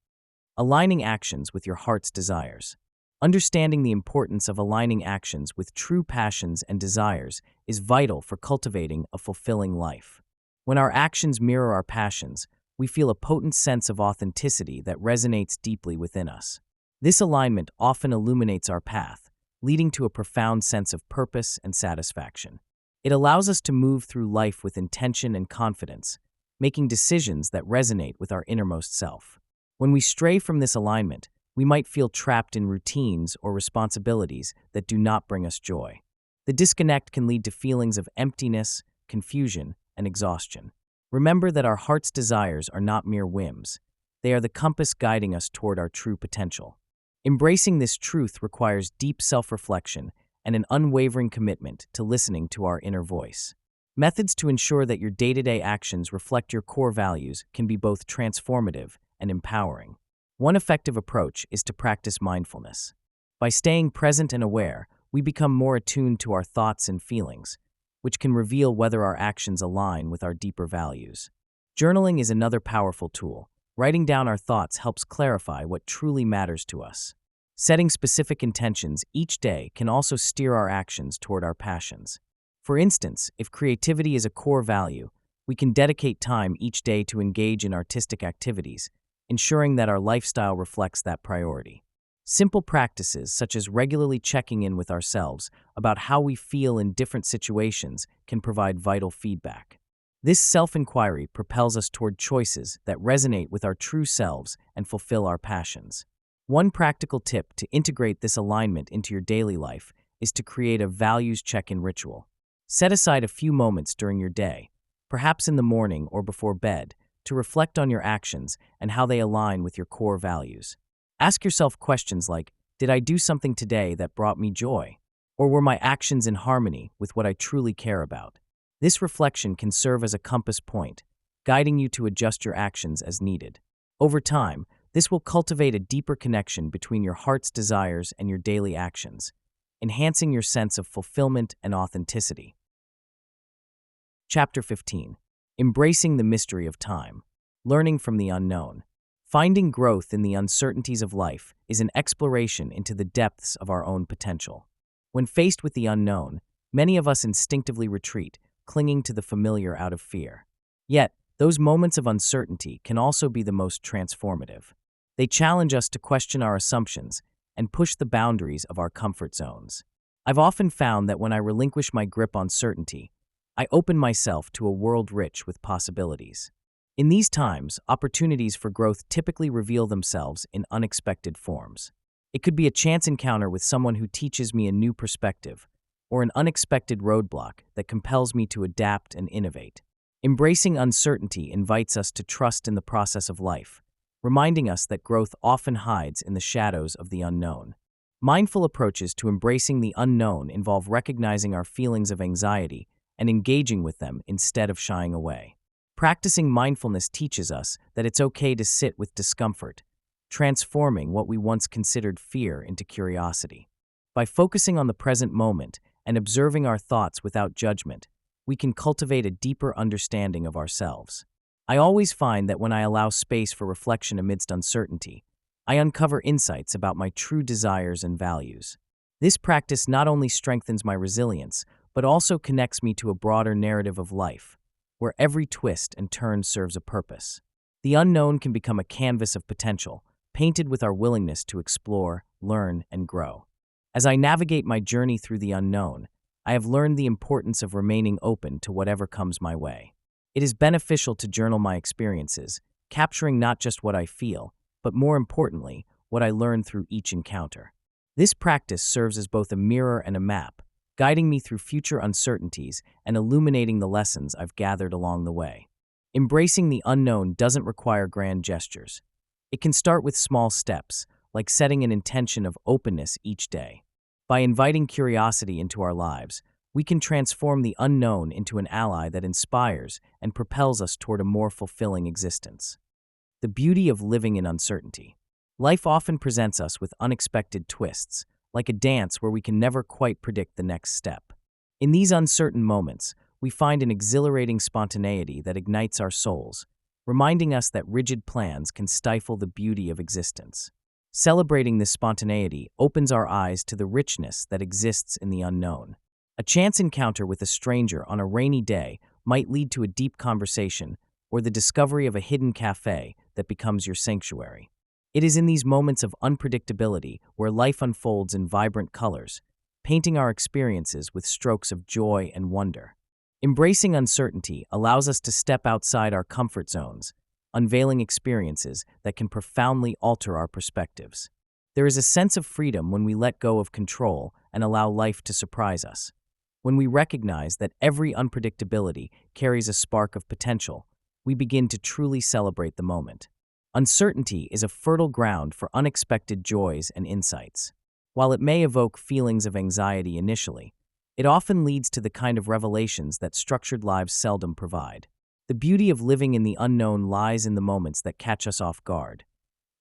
Aligning actions with your heart's desires. Understanding the importance of aligning actions with true passions and desires is vital for cultivating a fulfilling life. When our actions mirror our passions, we feel a potent sense of authenticity that resonates deeply within us. This alignment often illuminates our path, leading to a profound sense of purpose and satisfaction. It allows us to move through life with intention and confidence, making decisions that resonate with our innermost self. When we stray from this alignment, we might feel trapped in routines or responsibilities that do not bring us joy. The disconnect can lead to feelings of emptiness, confusion, and exhaustion. Remember that our heart's desires are not mere whims. They are the compass guiding us toward our true potential. Embracing this truth requires deep self-reflection and an unwavering commitment to listening to our inner voice. Methods to ensure that your day-to-day actions reflect your core values can be both transformative and empowering. One effective approach is to practice mindfulness. By staying present and aware, we become more attuned to our thoughts and feelings, which can reveal whether our actions align with our deeper values. Journaling is another powerful tool. Writing down our thoughts helps clarify what truly matters to us. Setting specific intentions each day can also steer our actions toward our passions. For instance, if creativity is a core value, we can dedicate time each day to engage in artistic activities, ensuring that our lifestyle reflects that priority. Simple practices such as regularly checking in with ourselves about how we feel in different situations can provide vital feedback. This self-inquiry propels us toward choices that resonate with our true selves and fulfill our passions. One practical tip to integrate this alignment into your daily life is to create a values check-in ritual. Set aside a few moments during your day, perhaps in the morning or before bed, to reflect on your actions and how they align with your core values. Ask yourself questions like, did I do something today that brought me joy? Or were my actions in harmony with what I truly care about? This reflection can serve as a compass point, guiding you to adjust your actions as needed. Over time, this will cultivate a deeper connection between your heart's desires and your daily actions, enhancing your sense of fulfillment and authenticity. Chapter 15. Embracing the Mystery of Time. Learning from the Unknown. Finding growth in the uncertainties of life is an exploration into the depths of our own potential. When faced with the unknown, many of us instinctively retreat, clinging to the familiar out of fear. Yet, those moments of uncertainty can also be the most transformative. They challenge us to question our assumptions and push the boundaries of our comfort zones. I've often found that when I relinquish my grip on certainty, I open myself to a world rich with possibilities. In these times, opportunities for growth typically reveal themselves in unexpected forms. It could be a chance encounter with someone who teaches me a new perspective, or an unexpected roadblock that compels me to adapt and innovate. Embracing uncertainty invites us to trust in the process of life, reminding us that growth often hides in the shadows of the unknown. Mindful approaches to embracing the unknown involve recognizing our feelings of anxiety and engaging with them instead of shying away. Practicing mindfulness teaches us that it's okay to sit with discomfort, transforming what we once considered fear into curiosity. By focusing on the present moment and observing our thoughts without judgment, we can cultivate a deeper understanding of ourselves. I always find that when I allow space for reflection amidst uncertainty, I uncover insights about my true desires and values. This practice not only strengthens my resilience, but also connects me to a broader narrative of life, where every twist and turn serves a purpose. The unknown can become a canvas of potential, painted with our willingness to explore, learn, and grow. As I navigate my journey through the unknown, I have learned the importance of remaining open to whatever comes my way. It is beneficial to journal my experiences, capturing not just what I feel, but more importantly, what I learn through each encounter. This practice serves as both a mirror and a map, guiding me through future uncertainties and illuminating the lessons I've gathered along the way. Embracing the unknown doesn't require grand gestures. It can start with small steps, like setting an intention of openness each day. By inviting curiosity into our lives, we can transform the unknown into an ally that inspires and propels us toward a more fulfilling existence. The beauty of living in uncertainty. Life often presents us with unexpected twists, like a dance where we can never quite predict the next step. In these uncertain moments, we find an exhilarating spontaneity that ignites our souls, reminding us that rigid plans can stifle the beauty of existence. Celebrating this spontaneity opens our eyes to the richness that exists in the unknown. A chance encounter with a stranger on a rainy day might lead to a deep conversation or the discovery of a hidden cafe that becomes your sanctuary. It is in these moments of unpredictability where life unfolds in vibrant colors, painting our experiences with strokes of joy and wonder. Embracing uncertainty allows us to step outside our comfort zones, unveiling experiences that can profoundly alter our perspectives. There is a sense of freedom when we let go of control and allow life to surprise us. When we recognize that every unpredictability carries a spark of potential, we begin to truly celebrate the moment. Uncertainty is a fertile ground for unexpected joys and insights. While it may evoke feelings of anxiety initially, it often leads to the kind of revelations that structured lives seldom provide. The beauty of living in the unknown lies in the moments that catch us off guard.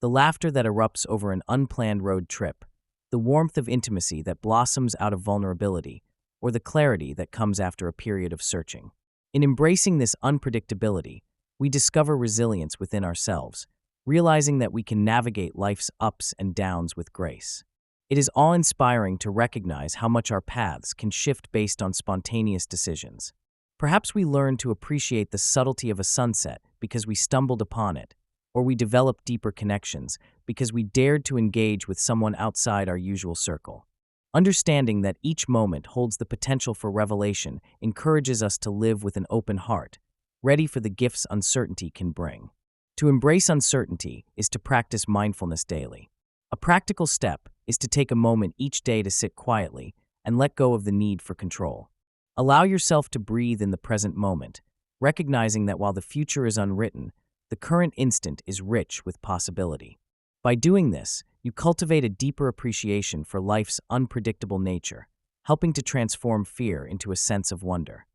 The laughter that erupts over an unplanned road trip, the warmth of intimacy that blossoms out of vulnerability, or the clarity that comes after a period of searching. In embracing this unpredictability, we discover resilience within ourselves, realizing that we can navigate life's ups and downs with grace. It is awe-inspiring to recognize how much our paths can shift based on spontaneous decisions. Perhaps we learn to appreciate the subtlety of a sunset because we stumbled upon it, or we develop deeper connections because we dared to engage with someone outside our usual circle. Understanding that each moment holds the potential for revelation encourages us to live with an open heart, ready for the gifts uncertainty can bring. To embrace uncertainty is to practice mindfulness daily. A practical step is to take a moment each day to sit quietly and let go of the need for control. Allow yourself to breathe in the present moment, recognizing that while the future is unwritten, the current instant is rich with possibility. By doing this, you cultivate a deeper appreciation for life's unpredictable nature, helping to transform fear into a sense of wonder.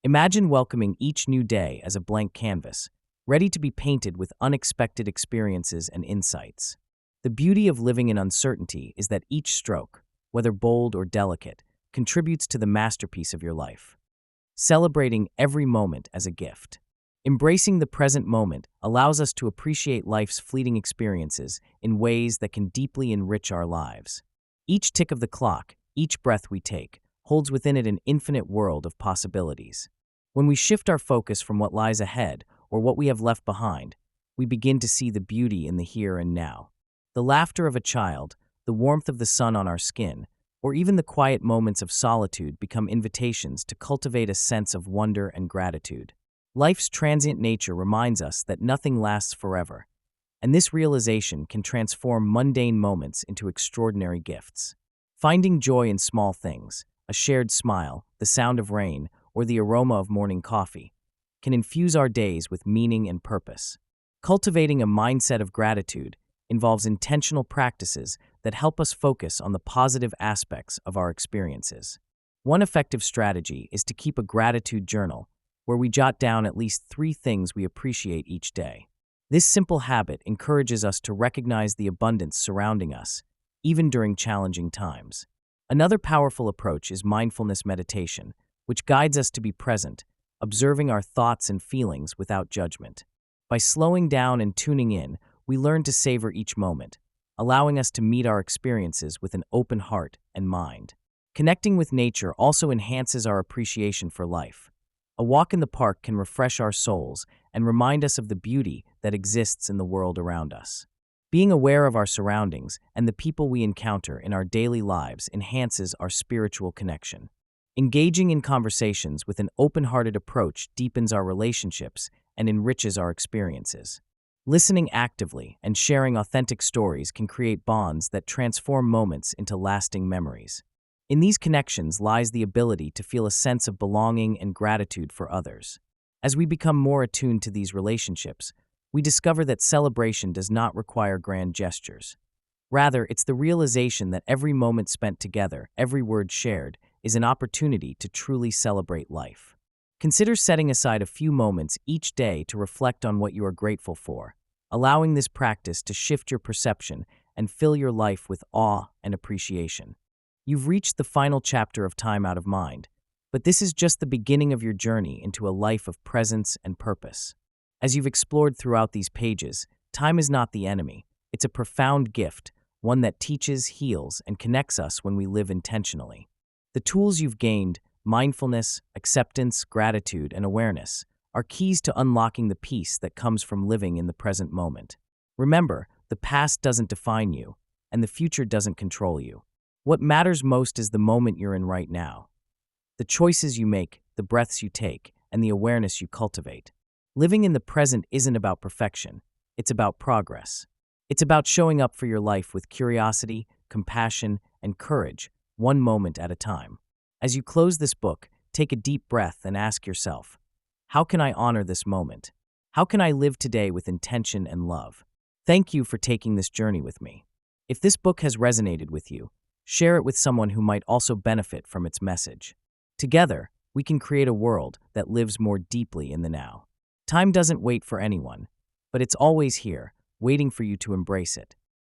Imagine welcoming each new day as a blank canvas, ready to be painted with unexpected experiences and insights. The beauty of living in uncertainty is that each stroke, whether bold or delicate, contributes to the masterpiece of your life. Celebrating every moment as a gift. Embracing the present moment allows us to appreciate life's fleeting experiences in ways that can deeply enrich our lives. Each tick of the clock, each breath we take, holds within it an infinite world of possibilities. When we shift our focus from what lies ahead or what we have left behind, we begin to see the beauty in the here and now. The laughter of a child, the warmth of the sun on our skin, or even the quiet moments of solitude become invitations to cultivate a sense of wonder and gratitude. Life's transient nature reminds us that nothing lasts forever, and this realization can transform mundane moments into extraordinary gifts. Finding joy in small things, a shared smile, the sound of rain, or the aroma of morning coffee, can infuse our days with meaning and purpose. Cultivating a mindset of gratitude involves intentional practices that help us focus on the positive aspects of our experiences. One effective strategy is to keep a gratitude journal, where we jot down at least 3 things we appreciate each day. This simple habit encourages us to recognize the abundance surrounding us, even during challenging times. Another powerful approach is mindfulness meditation, which guides us to be present, observing our thoughts and feelings without judgment. By slowing down and tuning in, we learn to savor each moment, allowing us to meet our experiences with an open heart and mind. Connecting with nature also enhances our appreciation for life. A walk in the park can refresh our souls and remind us of the beauty that exists in the world around us. Being aware of our surroundings and the people we encounter in our daily lives enhances our spiritual connection. Engaging in conversations with an open-hearted approach deepens our relationships and enriches our experiences. Listening actively and sharing authentic stories can create bonds that transform moments into lasting memories. In these connections lies the ability to feel a sense of belonging and gratitude for others. As we become more attuned to these relationships, we discover that celebration does not require grand gestures. Rather, it's the realization that every moment spent together, every word shared, is an opportunity to truly celebrate life. Consider setting aside a few moments each day to reflect on what you are grateful for, allowing this practice to shift your perception and fill your life with awe and appreciation. You've reached the final chapter of Time Out of Mind, but this is just the beginning of your journey into a life of presence and purpose. As you've explored throughout these pages, time is not the enemy. It's a profound gift, one that teaches, heals, and connects us when we live intentionally. The tools you've gained, mindfulness, acceptance, gratitude, and awareness, are keys to unlocking the peace that comes from living in the present moment. Remember, the past doesn't define you, and the future doesn't control you. What matters most is the moment you're in right now. The choices you make, the breaths you take, and the awareness you cultivate. Living in the present isn't about perfection, it's about progress. It's about showing up for your life with curiosity, compassion, and courage, one moment at a time. As you close this book, take a deep breath and ask yourself, how can I honor this moment? How can I live today with intention and love? Thank you for taking this journey with me. If this book has resonated with you, share it with someone who might also benefit from its message. Together, we can create a world that lives more deeply in the now. Time doesn't wait for anyone, but it's always here, waiting for you to embrace it.